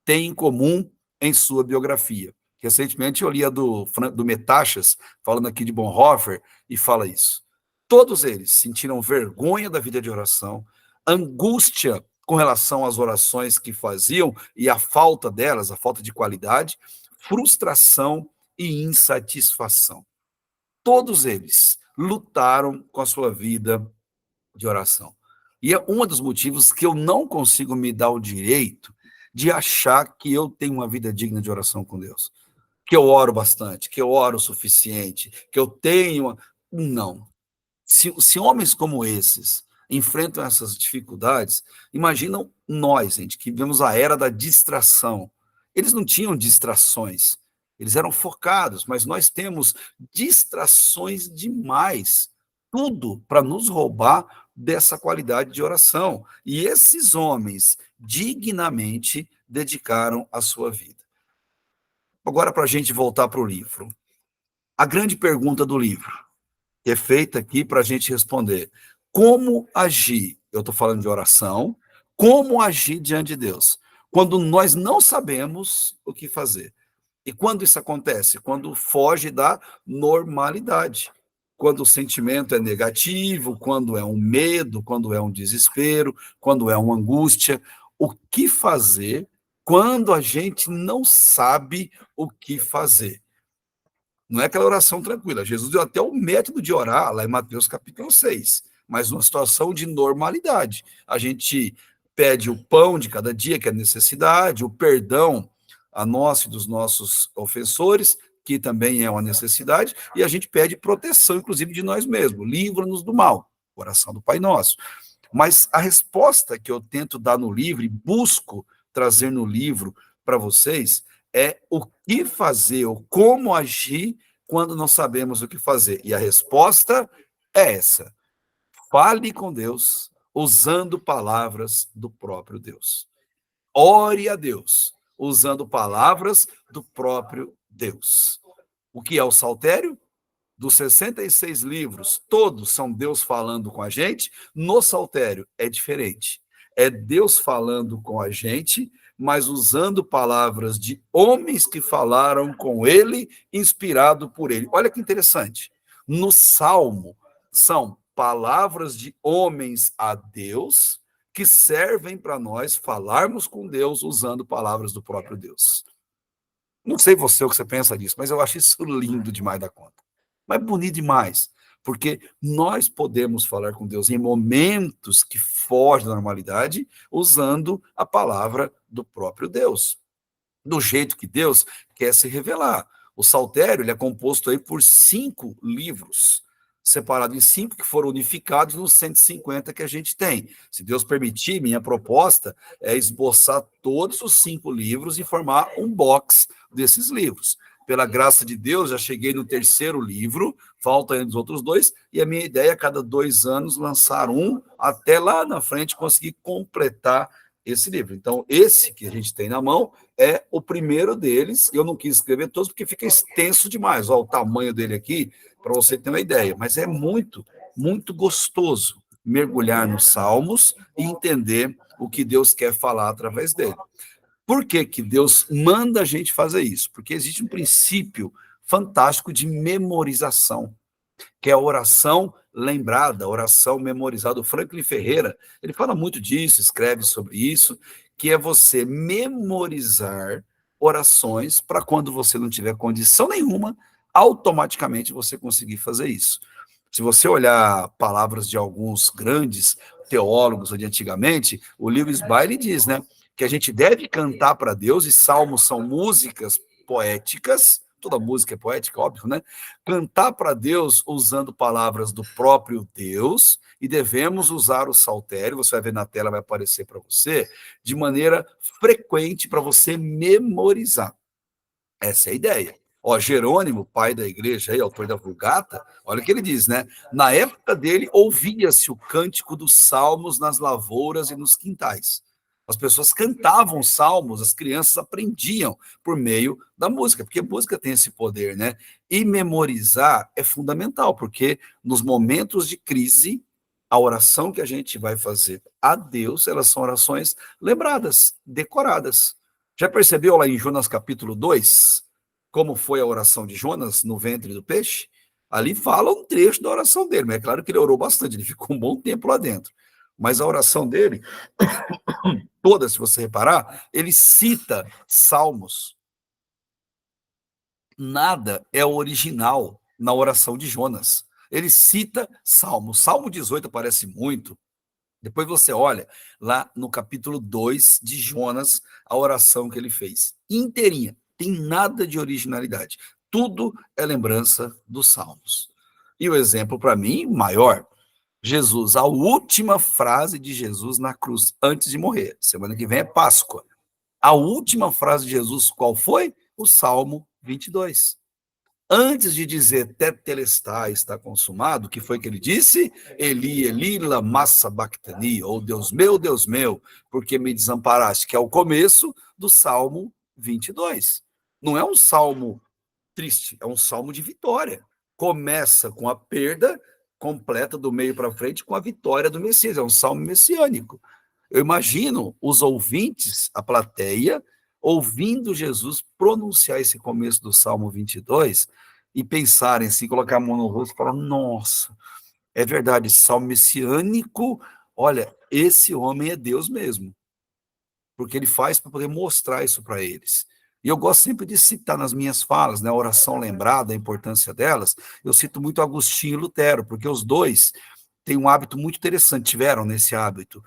têm em comum em sua biografia. Recentemente eu li a do Metachas, falando aqui de Bonhoeffer, e fala isso. Todos eles sentiram vergonha da vida de oração, angústia com relação às orações que faziam e a falta delas, a falta de qualidade, frustração e insatisfação. Todos eles lutaram com a sua vida de oração. E é um dos motivos que eu não consigo me dar o direito de achar que eu tenho uma vida digna de oração com Deus, que eu oro bastante, que eu oro o suficiente, que eu tenho. Não. Se homens como esses enfrentam essas dificuldades, imaginam nós, gente, que vivemos a era da distração. Eles não tinham distrações, eles eram focados, mas nós temos distrações demais, tudo para nos roubar dessa qualidade de oração. E esses homens dignamente dedicaram a sua vida. Agora, para a gente voltar para o livro. A grande pergunta do livro, que é feita aqui para a gente responder: como agir? Eu estou falando de oração, como agir diante de Deus? Quando nós não sabemos o que fazer. E quando isso acontece? Quando foge da normalidade. Quando o sentimento é negativo, quando é um medo, quando é um desespero, quando é uma angústia. O que fazer quando a gente não sabe o que fazer? Não é aquela oração tranquila. Jesus deu até o método de orar, lá em Mateus capítulo 6, mas numa situação de normalidade. A gente pede o pão de cada dia, que é necessidade, o perdão a nós e dos nossos ofensores, que também é uma necessidade, e a gente pede proteção, inclusive, de nós mesmos. Livra-nos do mal, oração do Pai Nosso. Mas a resposta que eu tento dar no livro, e busco trazer no livro para vocês, é o que fazer, ou como agir quando não sabemos o que fazer. E a resposta é essa: fale com Deus usando palavras do próprio Deus. Ore a Deus usando palavras do próprio Deus. O que é o saltério? Dos 66 livros, todos são Deus falando com a gente. No saltério é diferente. É Deus falando com a gente, mas usando palavras de homens que falaram com ele, inspirado por ele. Olha que interessante. No Salmo, são palavras de homens a Deus que servem para nós falarmos com Deus usando palavras do próprio Deus. Não sei você o que você pensa disso, mas eu acho isso lindo demais da conta. Mas bonito demais, porque nós podemos falar com Deus em momentos que fogem da normalidade, usando a palavra do próprio Deus, do jeito que Deus quer se revelar. O Saltério ele é composto aí por 5 livros, separado em 5 que foram unificados nos 150 que a gente tem. Se Deus permitir, minha proposta é esboçar todos os 5 livros e formar um box desses livros. Pela graça de Deus, já cheguei no 3º livro, faltam ainda os outros 2, e a minha ideia é, a cada 2 anos, lançar um, até lá na frente conseguir completar esse livro. Então, esse que a gente tem na mão é o primeiro deles. Eu não quis escrever todos porque fica extenso demais. Olha o tamanho dele aqui, para você ter uma ideia. Mas é muito, muito gostoso mergulhar nos Salmos e entender o que Deus quer falar através dele. Por que que Deus manda a gente fazer isso? Porque existe um princípio fantástico de memorização, que é a oração lembrada, a oração memorizada. O Franklin Ferreira, ele fala muito disso, escreve sobre isso, que é você memorizar orações para quando você não tiver condição nenhuma, automaticamente você conseguir fazer isso. Se você olhar palavras de alguns grandes teólogos de antigamente, o Lewis Bailey diz, né, que a gente deve cantar para Deus, e salmos são músicas poéticas, toda música é poética, óbvio, né? Cantar para Deus usando palavras do próprio Deus, e devemos usar o saltério, você vai ver na tela, vai aparecer para você, de maneira frequente para você memorizar. Essa é a ideia. Ó, Jerônimo, pai da igreja, aí, autor da Vulgata, olha o que ele diz, né? Na época dele, ouvia-se o cântico dos salmos nas lavouras e nos quintais. As pessoas cantavam salmos, as crianças aprendiam por meio da música, porque a música tem esse poder, né? E memorizar é fundamental, porque nos momentos de crise, a oração que a gente vai fazer a Deus, elas são orações lembradas, decoradas. Já percebeu lá em Jonas capítulo 2, como foi a oração de Jonas no ventre do peixe? Ali fala um trecho da oração dele, mas é claro que ele orou bastante, ele ficou um bom tempo lá dentro. Mas a oração dele, toda, se você reparar, ele cita salmos. Nada é original na oração de Jonas. Ele cita salmos. Salmo 18 aparece muito. Depois você olha lá no capítulo 2 de Jonas, a oração que ele fez. Inteirinha, tem nada de originalidade. Tudo é lembrança dos salmos. E o exemplo, para mim, maior, Jesus, a última frase de Jesus na cruz, antes de morrer. Semana que vem é Páscoa. A última frase de Jesus, qual foi? O Salmo 22. Antes de dizer tetelestai, está consumado, o que foi que ele disse? Eli, Eli, lama sabachthani, ou Deus meu, porque me desamparaste, que é o começo do Salmo 22. Não é um salmo triste, é um salmo de vitória. Começa com a perda, completa do meio para frente com a vitória do Messias, é um salmo messiânico. Eu imagino os ouvintes, a plateia, ouvindo Jesus pronunciar esse começo do Salmo 22 e pensarem assim, colocar a mão no rosto e falar, nossa, é verdade, esse salmo messiânico, olha, esse homem é Deus mesmo, porque ele faz para poder mostrar isso para eles. E eu gosto sempre de citar nas minhas falas, né, a oração lembrada, a importância delas, eu cito muito Agostinho e Lutero, porque os dois têm um hábito muito interessante, tiveram nesse hábito.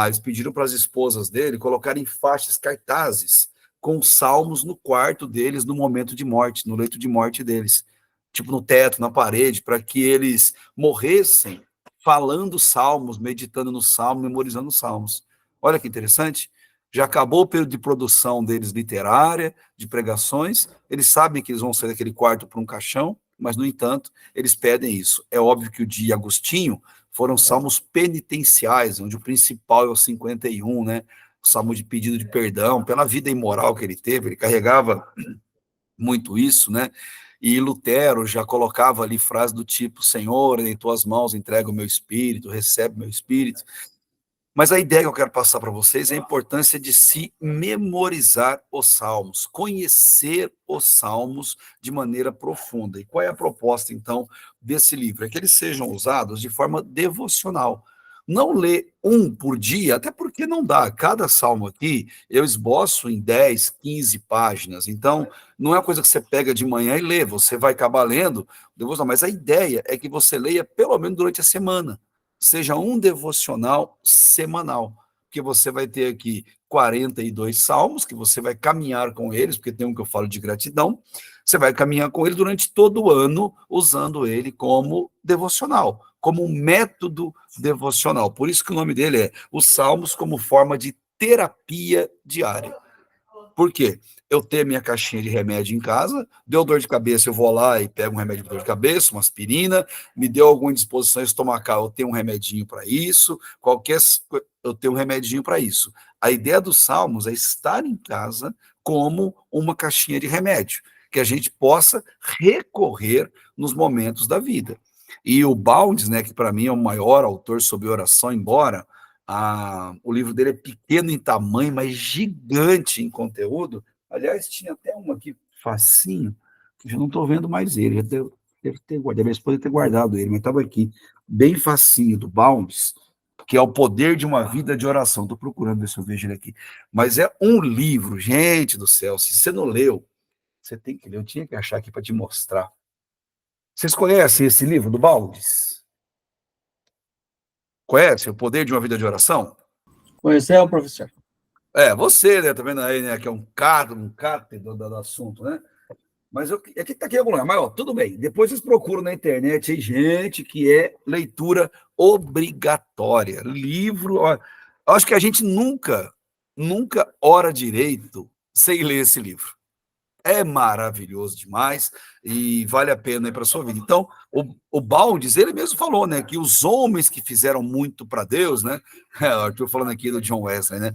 Eles pediram para as esposas dele colocarem faixas, cartazes, com salmos no quarto deles no momento de morte, no leito de morte deles. Tipo no teto, na parede, para que eles morressem falando salmos, meditando no salmo, memorizando os salmos. Olha que interessante. Já acabou o período de produção deles literária, de pregações, eles sabem que eles vão sair daquele quarto para um caixão, mas, no entanto, eles pedem isso. É óbvio que o de Agostinho foram salmos penitenciais, onde o principal é o 51, né? O salmo de pedido de perdão pela vida imoral que ele teve, ele carregava muito isso, né? E Lutero já colocava ali frases do tipo: Senhor, em tuas mãos entrego o meu espírito, recebe meu espírito. Mas a ideia que eu quero passar para vocês é a importância de se memorizar os salmos, conhecer os salmos de maneira profunda. E qual é a proposta, então, desse livro? É que eles sejam usados de forma devocional. Não ler um por dia, até porque não dá. Cada salmo aqui eu esboço em 10, 15 páginas. Então, não é uma coisa que você pega de manhã e lê, você vai acabar lendo, devocional. Mas a ideia é que você leia pelo menos durante a semana, seja um devocional semanal, que você vai ter aqui 42 salmos, que você vai caminhar com eles, porque tem um que eu falo de gratidão, você vai caminhar com ele durante todo o ano, usando ele como devocional, como um método devocional. Por isso que o nome dele é Os Salmos como forma de terapia diária. Por quê? Eu tenho minha caixinha de remédio em casa, deu dor de cabeça, eu vou lá e pego um remédio para dor de cabeça, uma aspirina, me deu alguma indisposição estomacal, eu tenho um remedinho para isso, eu tenho um remedinho para isso. A ideia dos salmos é estar em casa como uma caixinha de remédio, que a gente possa recorrer nos momentos da vida. E o Bounds, né, que para mim é o maior autor sobre oração, embora o livro dele é pequeno em tamanho, mas gigante em conteúdo. Aliás, tinha até um aqui, facinho, que já não estou vendo mais ele. Já deve ter guardado, minha esposa ter guardado ele, mas estava aqui, bem facinho, do Bounds, que é o poder de uma vida de oração. Estou procurando ver se eu vejo ele aqui. Mas é um livro, gente do céu, se você não leu, você tem que ler. Eu tinha que achar aqui para te mostrar. Vocês conhecem esse livro do Bounds? Conhece O Poder de uma Vida de Oração? Conheceu, professor? Você, né, tá vendo aí, né, que é um cátedro do assunto, né? Mas aqui tá aqui algum lugar, mas ó, tudo bem. Depois vocês procuram na internet aí, gente, que é leitura obrigatória. Livro, ó, acho que a gente nunca ora direito sem ler esse livro. É maravilhoso demais e vale a pena aí para a sua vida. Então, o Baldes, ele mesmo falou, né, que os homens que fizeram muito para Deus, né, o Arthur falando aqui do John Wesley, né,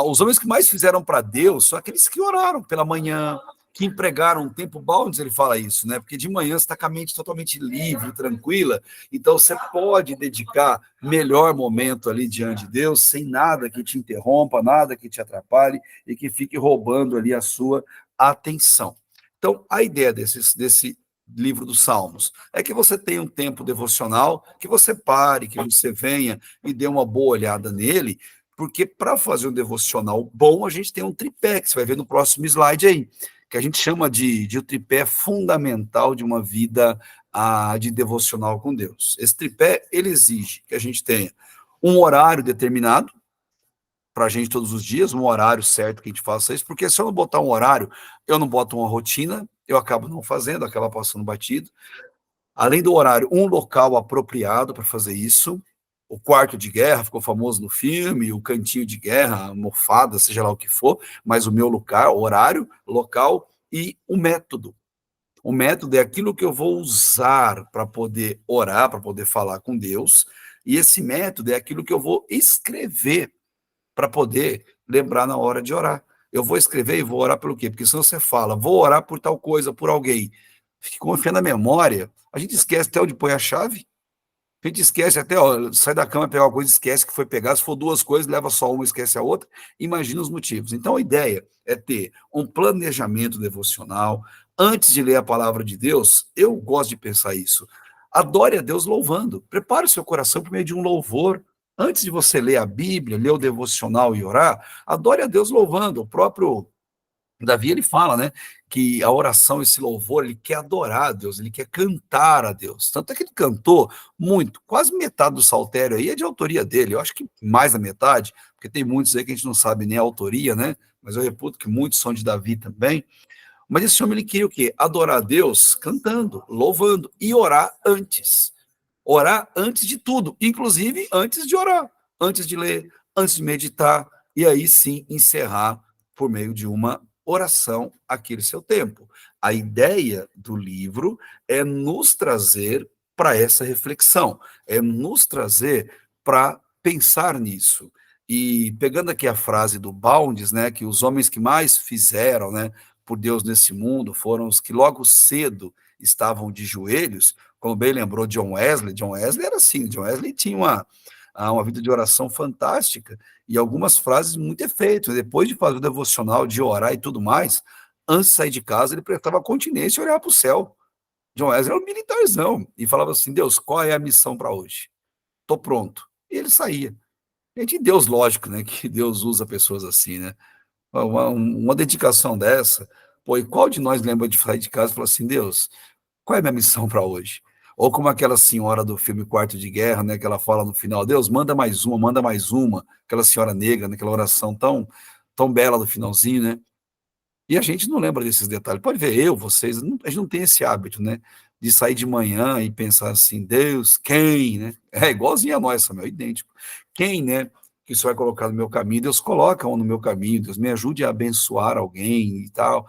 os homens que mais fizeram para Deus são aqueles que oraram pela manhã, que empregaram um tempo. Bounds, ele fala isso, né? Porque de manhã você está com a mente totalmente livre, tranquila, então você pode dedicar melhor momento ali diante de Deus, sem nada que te interrompa, nada que te atrapalhe e que fique roubando ali a sua atenção. Então, a ideia desse livro dos Salmos é que você tenha um tempo devocional, que você pare, que você venha e dê uma boa olhada nele, porque para fazer um devocional bom, a gente tem um tripé, que você vai ver no próximo slide aí, que a gente chama de o tripé fundamental de uma vida de devocional com Deus. Esse tripé, ele exige que a gente tenha um horário determinado, para a gente todos os dias, um horário certo que a gente faça isso, porque se eu não botar um horário, eu não boto uma rotina, eu acabo não fazendo, acaba passando batido. Além do horário, um local apropriado para fazer isso. O quarto de guerra ficou famoso no filme, o cantinho de guerra, a almofada, seja lá o que for, mas o meu lugar, horário, local e o método. O método é aquilo que eu vou usar para poder orar, para poder falar com Deus, e esse método é aquilo que eu vou escrever para poder lembrar na hora de orar. Eu vou escrever e vou orar pelo quê? Porque se você fala, vou orar por tal coisa, por alguém, fique confiando na memória, a gente esquece até onde põe a chave. A gente esquece até, ó, sai da cama, pegar uma coisa, esquece que foi pegar. Se for duas coisas, leva só uma, esquece a outra. Imagina os motivos. Então, a ideia é ter um planejamento devocional. Antes de ler a palavra de Deus, eu gosto de pensar isso. Adore a Deus louvando. Prepare o seu coração por meio de um louvor. Antes de você ler a Bíblia, ler o devocional e orar, adore a Deus louvando. O próprio Davi, ele fala, né, que a oração, esse louvor, ele quer adorar a Deus, ele quer cantar a Deus. Tanto é que ele cantou muito, quase metade do saltério aí é de autoria dele. Eu acho que mais da metade, porque tem muitos aí que a gente não sabe nem a autoria, né? Mas eu reputo que muitos são de Davi também. Mas esse homem, ele queria o quê? Adorar a Deus cantando, louvando e orar antes. Orar antes de tudo, inclusive antes de orar, antes de ler, antes de meditar, e aí sim encerrar por meio de uma oração aquele seu tempo. A ideia do livro é nos trazer para essa reflexão, é nos trazer para pensar nisso. E pegando aqui a frase do Bounds, né, que os homens que mais fizeram, né, por Deus nesse mundo foram os que logo cedo estavam de joelhos, como bem lembrou John Wesley era assim, John Wesley tinha uma vida de oração fantástica e algumas frases muito efeitas. Depois de fazer o devocional, de orar e tudo mais, antes de sair de casa, ele prestava continência e olhava para o céu. John Wesley era um militarzão e falava assim: Deus, qual é a missão para hoje? Estou pronto. E ele saía. E de Deus, lógico, né? Que Deus usa pessoas assim, né? Uma dedicação dessa, pô, e qual de nós lembra de sair de casa e falar assim: Deus, qual é a minha missão para hoje? Ou como aquela senhora do filme Quarto de Guerra, né, que ela fala no final, Deus, manda mais uma, aquela senhora negra, naquela oração tão bela do finalzinho, né? E a gente não lembra desses detalhes. Pode ver, vocês, a gente não tem esse hábito, né, de sair de manhã e pensar assim, Deus, quem, né? É igualzinho a nós, Samuel, idêntico. Quem, né, que isso vai colocar no meu caminho? Deus coloca um no meu caminho, Deus me ajude a abençoar alguém e tal.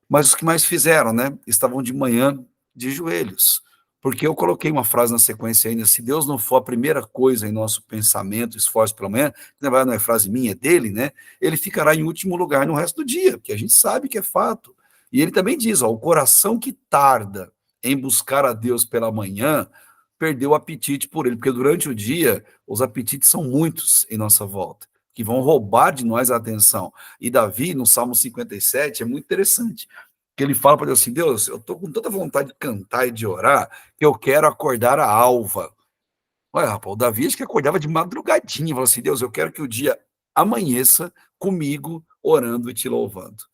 Mas os que mais fizeram, né, estavam de manhã de joelhos. Porque eu coloquei uma frase na sequência ainda, se Deus não for a primeira coisa em nosso pensamento, esforço pela manhã, que na verdade não é frase minha, é dele, né, ele ficará em último lugar no resto do dia, porque a gente sabe que é fato. E ele também diz, ó, o coração que tarda em buscar a Deus pela manhã, perdeu o apetite por ele, porque durante o dia, os apetites são muitos em nossa volta, que vão roubar de nós a atenção. E Davi, no Salmo 57, é muito interessante, que ele fala para Deus assim, Deus, eu estou com tanta vontade de cantar e de orar, que eu quero acordar a alva. Olha, rapaz, o Davi acho que acordava de madrugadinha, falou assim, Deus, eu quero que o dia amanheça comigo, orando e te louvando.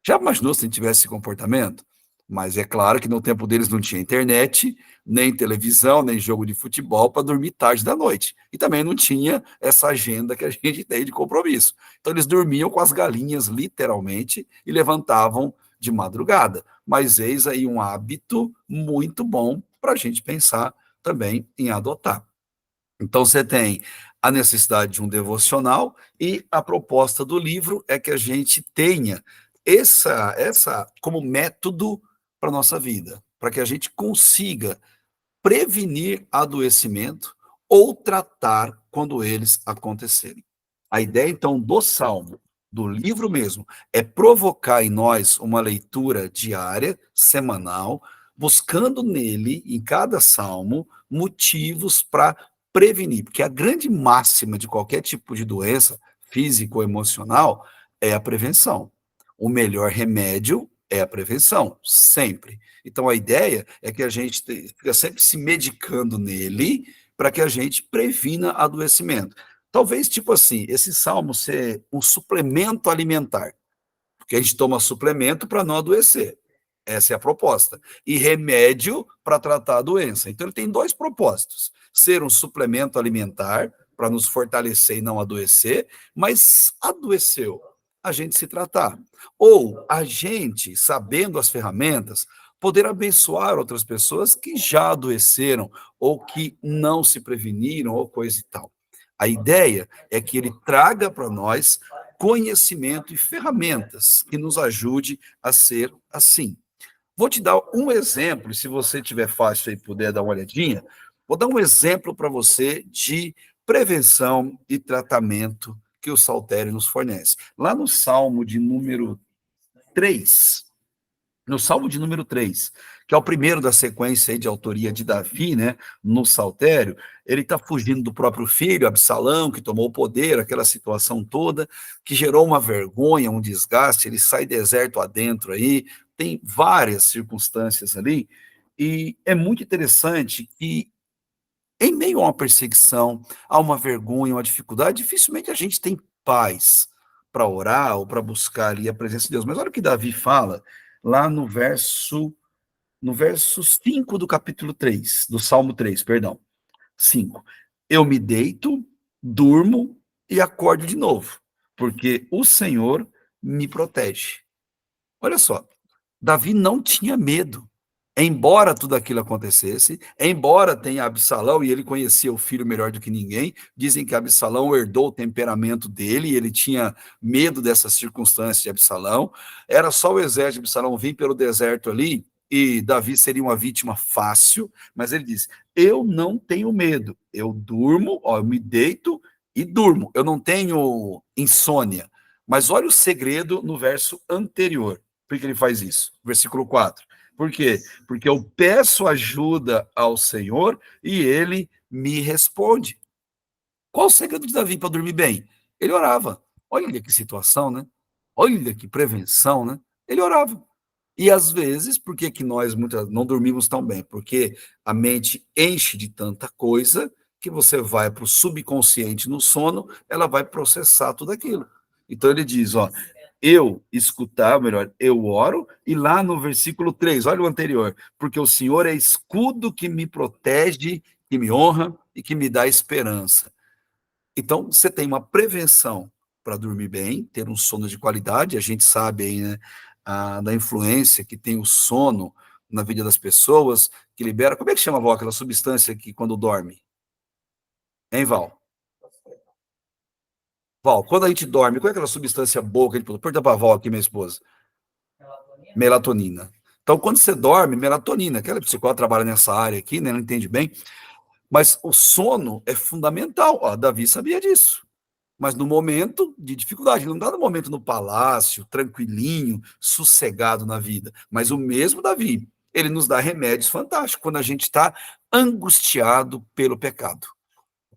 Já imaginou se a gente tivesse esse comportamento? Mas é claro que no tempo deles não tinha internet, nem televisão, nem jogo de futebol para dormir tarde da noite. E também não tinha essa agenda que a gente tem de compromisso. Então eles dormiam com as galinhas, literalmente, e levantavam de madrugada. Mas eis aí um hábito muito bom para a gente pensar também em adotar. Então, você tem a necessidade de um devocional e a proposta do livro é que a gente tenha essa como método para a nossa vida, para que a gente consiga prevenir adoecimento ou tratar quando eles acontecerem. A ideia, então, do Salmo, do livro mesmo, é provocar em nós uma leitura diária, semanal, buscando nele, em cada salmo, motivos para prevenir, porque a grande máxima de qualquer tipo de doença, física ou emocional, é a prevenção. O melhor remédio é a prevenção, sempre. Então, a ideia é que a gente fica sempre se medicando nele para que a gente previna adoecimento. Talvez, tipo assim, esse salmo ser um suplemento alimentar, porque a gente toma suplemento para não adoecer. Essa é a proposta. E remédio para tratar a doença. Então, ele tem dois propósitos: ser um suplemento alimentar para nos fortalecer e não adoecer, mas adoeceu, a gente se tratar. Ou a gente, sabendo as ferramentas, poder abençoar outras pessoas que já adoeceram ou que não se preveniram ou coisa e tal. A ideia é que ele traga para nós conhecimento e ferramentas que nos ajude a ser assim. Vou te dar um exemplo, se você tiver fácil e puder dar uma olhadinha, vou dar um exemplo para você de prevenção e tratamento que o Saltério nos fornece. Lá no Salmo de número 3, no Salmo de número 3, que é o primeiro da sequência aí de autoria de Davi, né, no Saltério, ele está fugindo do próprio filho, Absalão, que tomou o poder, aquela situação toda, que gerou uma vergonha, um desgaste, ele sai deserto adentro aí, tem várias circunstâncias ali, e é muito interessante que, em meio a uma perseguição, a uma vergonha, uma dificuldade, dificilmente a gente tem paz para orar ou para buscar ali a presença de Deus. Mas olha o que Davi fala lá no verso 5 do capítulo 3, do Salmo 3, perdão. 5. Eu me deito, durmo e acordo de novo, porque o Senhor me protege. Olha só, Davi não tinha medo. Embora tudo aquilo acontecesse, embora tenha Absalão, e ele conhecia o filho melhor do que ninguém, dizem que Absalão herdou o temperamento dele, e ele tinha medo dessas circunstâncias de Absalão, era só o exército de Absalão vir pelo deserto ali, e Davi seria uma vítima fácil, mas ele diz, eu não tenho medo, eu durmo, ó, eu me deito e durmo, eu não tenho insônia. Mas olha o segredo no verso anterior, por que ele faz isso? Versículo 4. Por quê? Porque eu peço ajuda ao Senhor e ele me responde. Qual o segredo de Davi para dormir bem? Ele orava. Olha que situação, né? Olha que prevenção, né? Ele orava. E às vezes, por que nós muitas não dormimos tão bem? Porque a mente enche de tanta coisa que você vai para o subconsciente no sono, ela vai processar tudo aquilo. Então ele diz, ó, eu escutar, melhor, eu oro, e lá no versículo 3, olha o anterior, porque o Senhor é escudo que me protege, que me honra e que me dá esperança. Então, você tem uma prevenção para dormir bem, ter um sono de qualidade, a gente sabe aí, né, da influência que tem o sono na vida das pessoas, que libera, como é que chama, Val, aquela substância que quando dorme? Hein, Val? Val, quando a gente dorme, qual é aquela substância boa que a gente... Pergunta para a Val aqui, minha esposa. Melatonina. Então, quando você dorme, melatonina, aquela psicóloga trabalha nessa área aqui, né, não entende bem, mas o sono é fundamental. Ó, Davi sabia disso. Mas no momento de dificuldade, não dá no momento no palácio, tranquilinho, sossegado na vida. Mas o mesmo Davi, ele nos dá remédios fantásticos quando a gente está angustiado pelo pecado.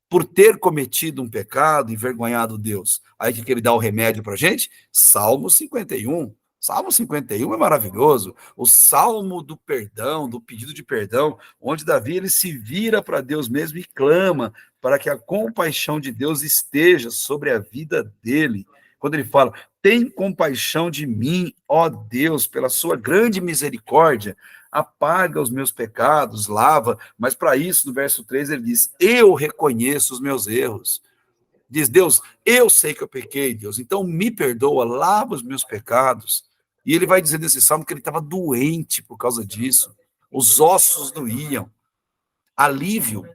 Por ter cometido um pecado, envergonhado Deus. Aí que ele dá o remédio para a gente? Salmo 51. Salmo 51 é maravilhoso. O salmo do perdão, do pedido de perdão, onde Davi ele se vira para Deus mesmo e clama para que a compaixão de Deus esteja sobre a vida dele. Quando ele fala, tem compaixão de mim, ó Deus, pela sua grande misericórdia, apaga os meus pecados, lava, mas para isso, no verso 3, ele diz, eu reconheço os meus erros. Diz Deus, eu sei que eu pequei, Deus, então me perdoa, lava os meus pecados. E ele vai dizer nesse salmo que ele estava doente por causa disso, os ossos doíam. Alívio,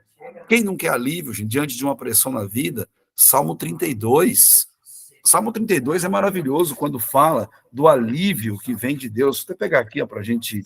quem não quer alívio, gente, diante de uma pressão na vida? Salmo 32. Salmo 32 é maravilhoso quando fala do alívio que vem de Deus. Vou até pegar aqui para a gente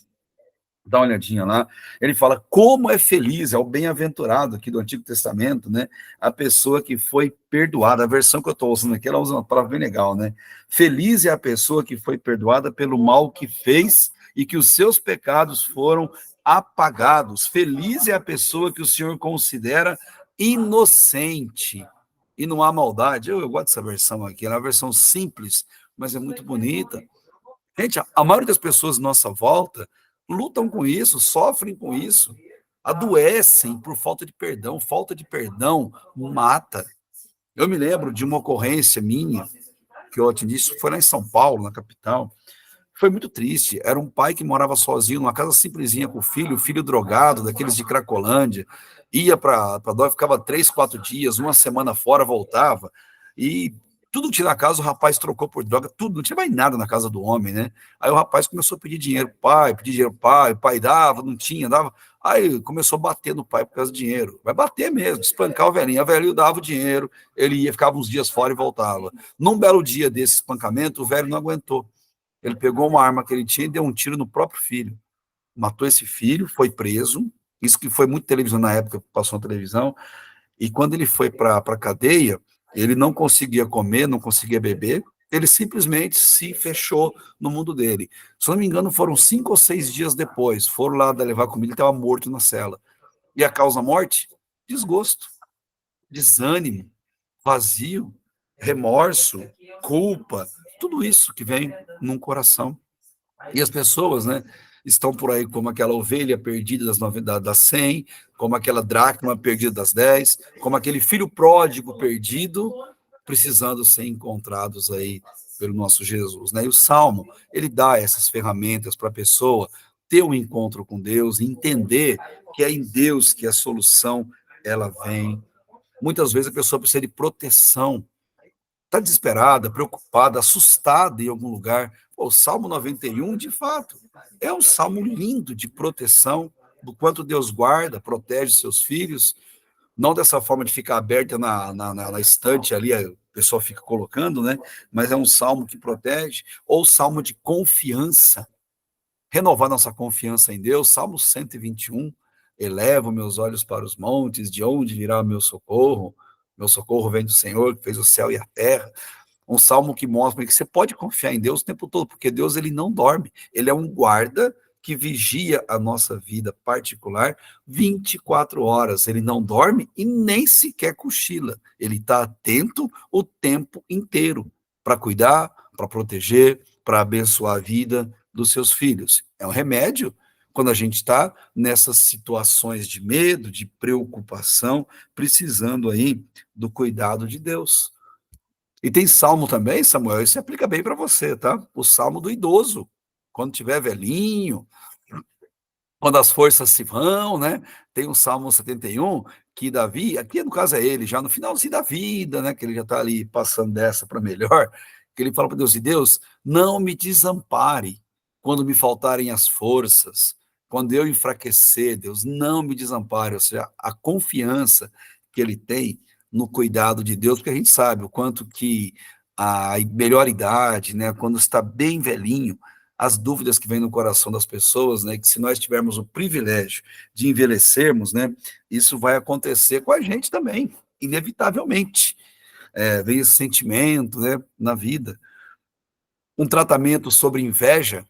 dar uma olhadinha lá. Ele fala como é feliz, é o bem-aventurado aqui do Antigo Testamento, né? A pessoa que foi perdoada. A versão que eu estou usando aqui, ela usa uma palavra bem legal, né? Feliz é a pessoa que foi perdoada pelo mal que fez e que os seus pecados foram apagados. Feliz é a pessoa que o Senhor considera inocente e não há maldade. Eu gosto dessa versão aqui, ela é uma versão simples, mas é muito bonita. Gente, a maioria das pessoas à nossa volta lutam com isso, sofrem com isso, adoecem por falta de perdão mata. Eu me lembro de uma ocorrência minha, que eu atendi, isso foi lá em São Paulo, na capital, foi muito triste, era um pai que morava sozinho, numa casa simplesinha com o filho drogado, daqueles de Cracolândia, ia para dó, ficava 3, 4 dias, uma semana fora, voltava, e Tudo que tinha na casa, o rapaz trocou por droga, tudo, não tinha mais nada na casa do homem, né? Aí o rapaz começou a pedir dinheiro pro pai, pedir dinheiro pro pai, o pai dava, não tinha, dava. Aí começou a bater no pai por causa do dinheiro. Vai bater mesmo, espancar o velhinho. O velhinho dava o dinheiro, ele ia, ficava uns dias fora e voltava. Num belo dia desse espancamento, o velho não aguentou. Ele pegou uma arma que ele tinha e deu um tiro no próprio filho. Matou esse filho, foi preso. Isso que foi muito televisão na época, passou na televisão. E quando ele foi para a cadeia, ele não conseguia comer, não conseguia beber, ele simplesmente se fechou no mundo dele. Se não me engano, foram 5 ou 6 dias depois, foram lá levar comida, ele estava morto na cela. E a causa morte? Desgosto, desânimo, vazio, remorso, culpa, tudo isso que vem num coração. E as pessoas, né, estão por aí como aquela ovelha perdida das 100, como aquela dracma perdida das 10, como aquele filho pródigo perdido, precisando ser encontrados aí pelo nosso Jesus, né? E o Salmo, ele dá essas ferramentas para a pessoa ter um encontro com Deus, entender que é em Deus que a solução ela vem. Muitas vezes a pessoa precisa de proteção, está desesperada, preocupada, assustada em algum lugar. Pô, o Salmo 91, de fato, é um salmo lindo de proteção, do quanto Deus guarda, protege seus filhos, não dessa forma de ficar aberta na estante ali, a pessoa fica colocando, né? Mas é um salmo que protege, ou salmo de confiança, renovar nossa confiança em Deus. Salmo 121, elevo meus olhos para os montes, de onde virá o meu socorro vem do Senhor, que fez o céu e a terra. Um salmo que mostra que você pode confiar em Deus o tempo todo, porque Deus ele não dorme, ele é um guarda que vigia a nossa vida particular 24 horas, ele não dorme e nem sequer cochila, ele está atento o tempo inteiro para cuidar, para proteger, para abençoar a vida dos seus filhos. É um remédio quando a gente está nessas situações de medo, de preocupação, precisando aí do cuidado de Deus. E tem salmo também, Samuel, isso se aplica bem para você, tá? O salmo do idoso, quando tiver velhinho, quando as forças se vão, né? Tem o Salmo 71, que Davi, aqui no caso é ele, já no finalzinho da vida, né? Que ele já está ali passando dessa para melhor, que ele fala para Deus, e Deus, não me desampare quando me faltarem as forças, quando eu enfraquecer, Deus, não me desampare, ou seja, a confiança que ele tem no cuidado de Deus, porque a gente sabe o quanto que a melhor idade, né? Quando está bem velhinho, as dúvidas que vêm no coração das pessoas, né, que se nós tivermos o privilégio de envelhecermos, né, isso vai acontecer com a gente também, inevitavelmente. Vem esse sentimento, né, na vida. Um tratamento sobre inveja,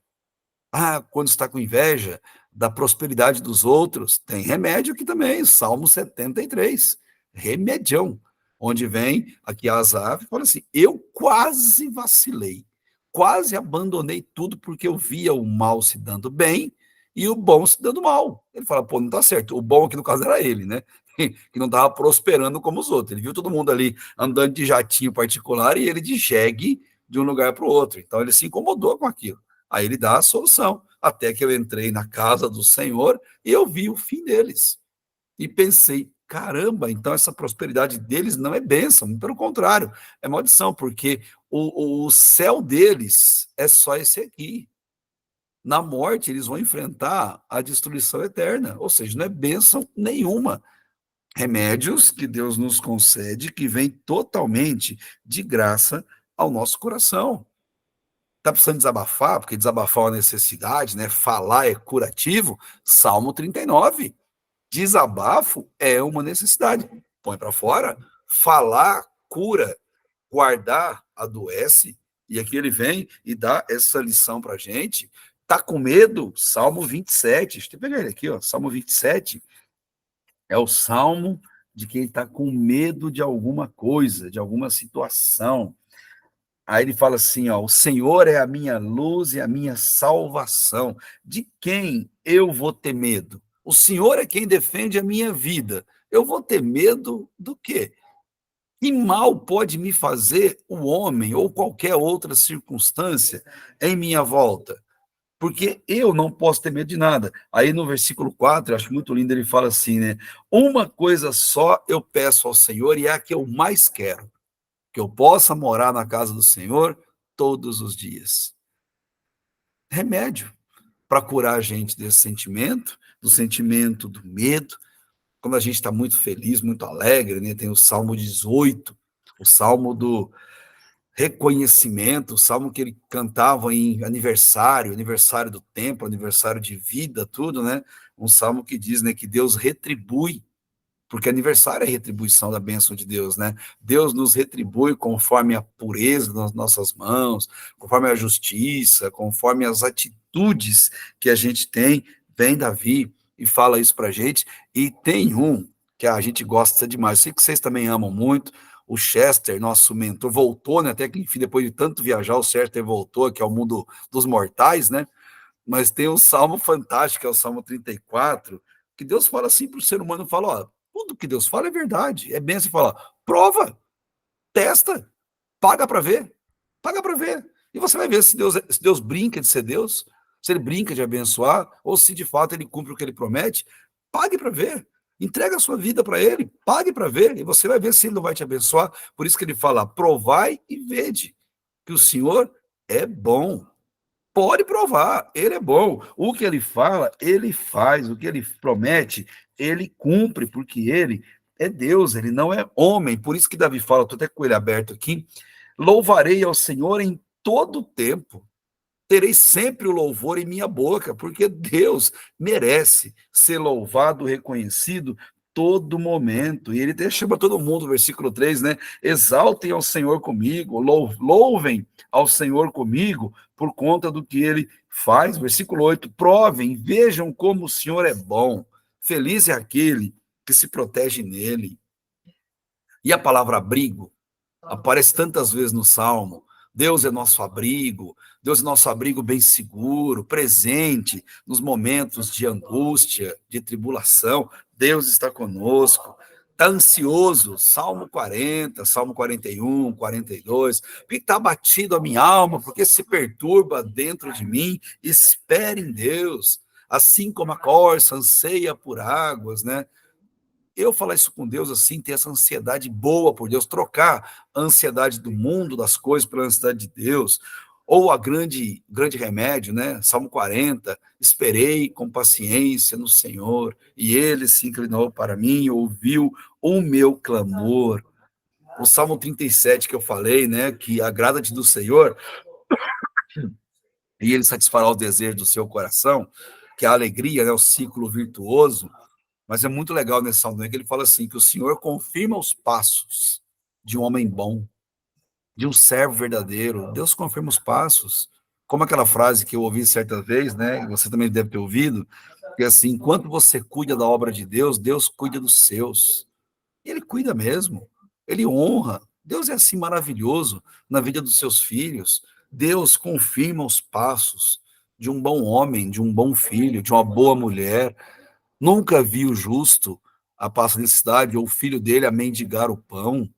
quando está com inveja da prosperidade dos outros, tem remédio aqui também, Salmo 73, remedião, onde vem aqui Asaf e fala assim, eu quase vacilei, quase abandonei tudo porque eu via o mal se dando bem e o bom se dando mal. Ele fala, pô, não está certo. O bom aqui no caso era ele, né? Que não estava prosperando como os outros. Ele viu todo mundo ali andando de jatinho particular e ele de jegue de um lugar para o outro. Então ele se incomodou com aquilo. Aí ele dá a solução. Até que eu entrei na casa do Senhor e eu vi o fim deles. E pensei, caramba, então essa prosperidade deles não é bênção, pelo contrário, é maldição, porque o céu deles é só esse aqui. Na morte, eles vão enfrentar a destruição eterna, ou seja, não é bênção nenhuma. Remédios que Deus nos concede, que vem totalmente de graça ao nosso coração. Está precisando desabafar, porque desabafar é uma necessidade, né? Falar é curativo. Salmo 39. Desabafo é uma necessidade. Põe para fora. Falar cura. Guardar adoece. E aqui ele vem e dá essa lição para a gente. Está com medo? Salmo 27. Deixa eu pegar ele aqui, ó. Salmo 27 é o salmo de quem está com medo de alguma coisa, de alguma situação. Aí ele fala assim, ó, o Senhor é a minha luz e a minha salvação. De quem eu vou ter medo? O Senhor é quem defende a minha vida. Eu vou ter medo do quê? Que mal pode me fazer o homem ou qualquer outra circunstância em minha volta? Porque eu não posso ter medo de nada. Aí no versículo 4, eu acho muito lindo, ele fala assim, né? Uma coisa só eu peço ao Senhor e é a que eu mais quero, que eu possa morar na casa do Senhor todos os dias. Remédio para curar a gente desse sentimento, do sentimento do medo, quando a gente está muito feliz, muito alegre, né? Tem o Salmo 18, o Salmo do reconhecimento, o Salmo que ele cantava em aniversário do templo, aniversário de vida, tudo, né? Um Salmo que diz, né, que Deus retribui, porque aniversário é retribuição da bênção de Deus, né? Deus nos retribui conforme a pureza das nossas mãos, conforme a justiça, conforme as atitudes que a gente tem. Vem Davi e fala isso pra gente. E tem um que a gente gosta demais, eu sei que vocês também amam muito, o Chester, nosso mentor, voltou, né? Até que, enfim, depois de tanto viajar, o Chester voltou, que é o mundo dos mortais, né? Mas tem um salmo fantástico, que é o Salmo 34, que Deus fala assim para o ser humano, fala, ó, tudo que Deus fala é verdade, é bem assim, fala, prova, testa, paga para ver, e você vai ver se Deus brinca de ser Deus, se ele brinca de abençoar, ou se de fato ele cumpre o que ele promete, pague para ver, entrega a sua vida para ele, pague para ver, e você vai ver se ele não vai te abençoar, por isso que ele fala, provai e vede, que o Senhor é bom. Pode provar, ele é bom. O que ele fala, ele faz. O que ele promete, ele cumpre, porque ele é Deus, ele não é homem. Por isso que Davi fala, estou até com ele aberto aqui, louvarei ao Senhor em todo o tempo. Terei sempre o louvor em minha boca, porque Deus merece ser louvado, reconhecido todo momento. E ele até chama todo mundo, versículo 3, né? Exaltem ao Senhor comigo, louvem ao Senhor comigo por conta do que ele faz. Versículo 8, provem, vejam como o Senhor é bom. Feliz é aquele que se protege nele. E a palavra abrigo aparece tantas vezes no Salmo. Deus é nosso abrigo, Deus é nosso abrigo bem seguro, presente nos momentos de angústia, de tribulação. Deus está conosco. Está ansioso, Salmo 40, Salmo 41, 42. Porque está batido a minha alma, porque se perturba dentro de mim. Espere em Deus, assim como a corça anseia por águas, né? Eu falar isso com Deus assim, ter essa ansiedade boa por Deus, trocar a ansiedade do mundo, das coisas, pela ansiedade de Deus, ou a grande remédio, né? Salmo 40, esperei com paciência no Senhor, e ele se inclinou para mim e ouviu o meu clamor. O Salmo 37 que eu falei, né? Que agrada-te do Senhor, e ele satisfará o desejo do seu coração, que é a alegria, né? O ciclo virtuoso. Mas é muito legal nesse salmo que ele fala assim, que o Senhor confirma os passos de um homem bom, de um servo verdadeiro. Deus confirma os passos. Como aquela frase que eu ouvi certa vez, né? Você também deve ter ouvido, que é assim, enquanto você cuida da obra de Deus, Deus cuida dos seus. E ele cuida mesmo. Ele honra. Deus é assim maravilhoso na vida dos seus filhos. Deus confirma os passos de um bom homem, de um bom filho, de uma boa mulher. Nunca vi o justo a passar necessidade, ou o filho dele a mendigar o pão.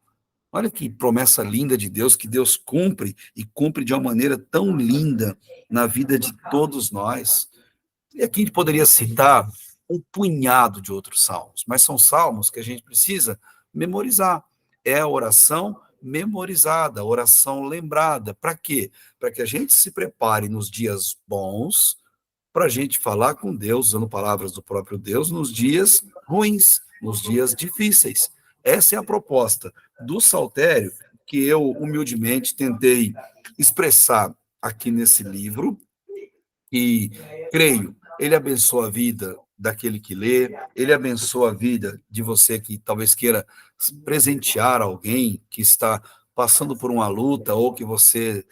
Olha que promessa linda de Deus, que Deus cumpre, e cumpre de uma maneira tão linda na vida de todos nós. E aqui a gente poderia citar um punhado de outros salmos, mas são salmos que a gente precisa memorizar. É a oração memorizada, a oração lembrada. Para quê? Para que a gente se prepare nos dias bons, para a gente falar com Deus, usando palavras do próprio Deus, nos dias ruins, nos dias difíceis. Essa é a proposta do Saltério, que eu humildemente tentei expressar aqui nesse livro, e creio, ele abençoa a vida daquele que lê, ele abençoa a vida de você que talvez queira presentear alguém que está passando por uma luta, ou que você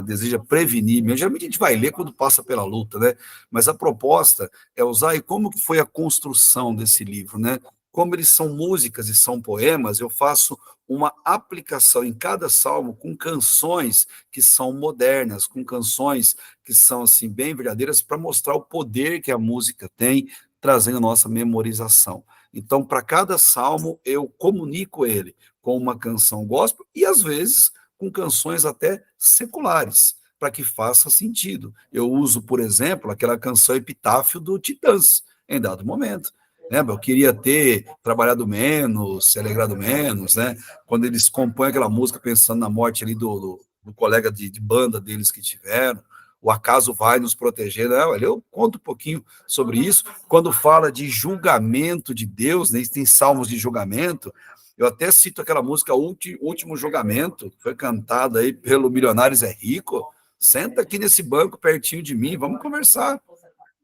deseja prevenir. Geralmente a gente vai ler quando passa pela luta, né? Mas a proposta é usar, e como que foi a construção desse livro, né? Como eles são músicas e são poemas, eu faço uma aplicação em cada salmo com canções que são modernas, com canções que são assim bem verdadeiras, para mostrar o poder que a música tem, trazendo a nossa memorização. Então, para cada salmo, eu comunico ele com uma canção gospel e, às vezes, com canções até seculares, para que faça sentido. Eu uso, por exemplo, aquela canção Epitáfio do Titãs, em dado momento. Lembra? Eu queria ter trabalhado menos, se alegrado menos, né? Quando eles compõem aquela música pensando na morte ali do colega de banda deles que tiveram, o acaso vai nos proteger, né? Olha, eu conto um pouquinho sobre isso. Quando fala de julgamento de Deus, né? Tem salmos de julgamento, eu até cito aquela música Último Julgamento, que foi cantada aí pelo Milionários é Rico. Senta aqui nesse banco pertinho de mim, vamos conversar.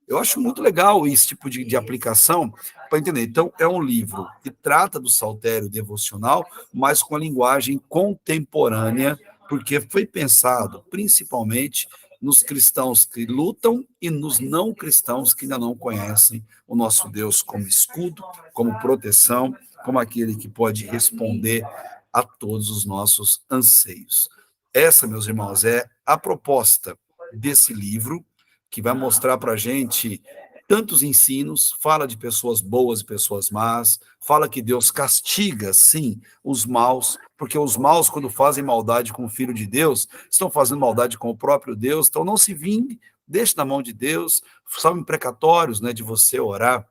Eu acho muito legal esse tipo de aplicação para entender. Então, é um livro que trata do saltério devocional, mas com a linguagem contemporânea, porque foi pensado principalmente nos cristãos que lutam e nos não cristãos que ainda não conhecem o nosso Deus como escudo, como proteção, como aquele que pode responder a todos os nossos anseios. Essa, meus irmãos, é a proposta desse livro, que vai mostrar para a gente tantos ensinos, fala de pessoas boas e pessoas más, fala que Deus castiga, sim, os maus, porque os maus, quando fazem maldade com o Filho de Deus, estão fazendo maldade com o próprio Deus, então não se vingue, deixe na mão de Deus, são imprecatórios, né, de você orar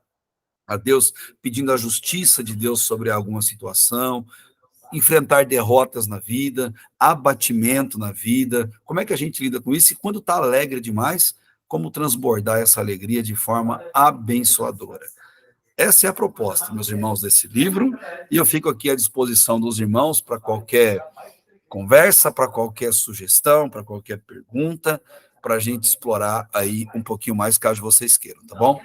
a Deus, pedindo a justiça de Deus sobre alguma situação, enfrentar derrotas na vida, abatimento na vida, como é que a gente lida com isso? E quando está alegre demais, como transbordar essa alegria de forma abençoadora? Essa é a proposta, meus irmãos, desse livro, e eu fico aqui à disposição dos irmãos para qualquer conversa, para qualquer sugestão, para qualquer pergunta, para a gente explorar aí um pouquinho mais, caso vocês queiram, tá bom?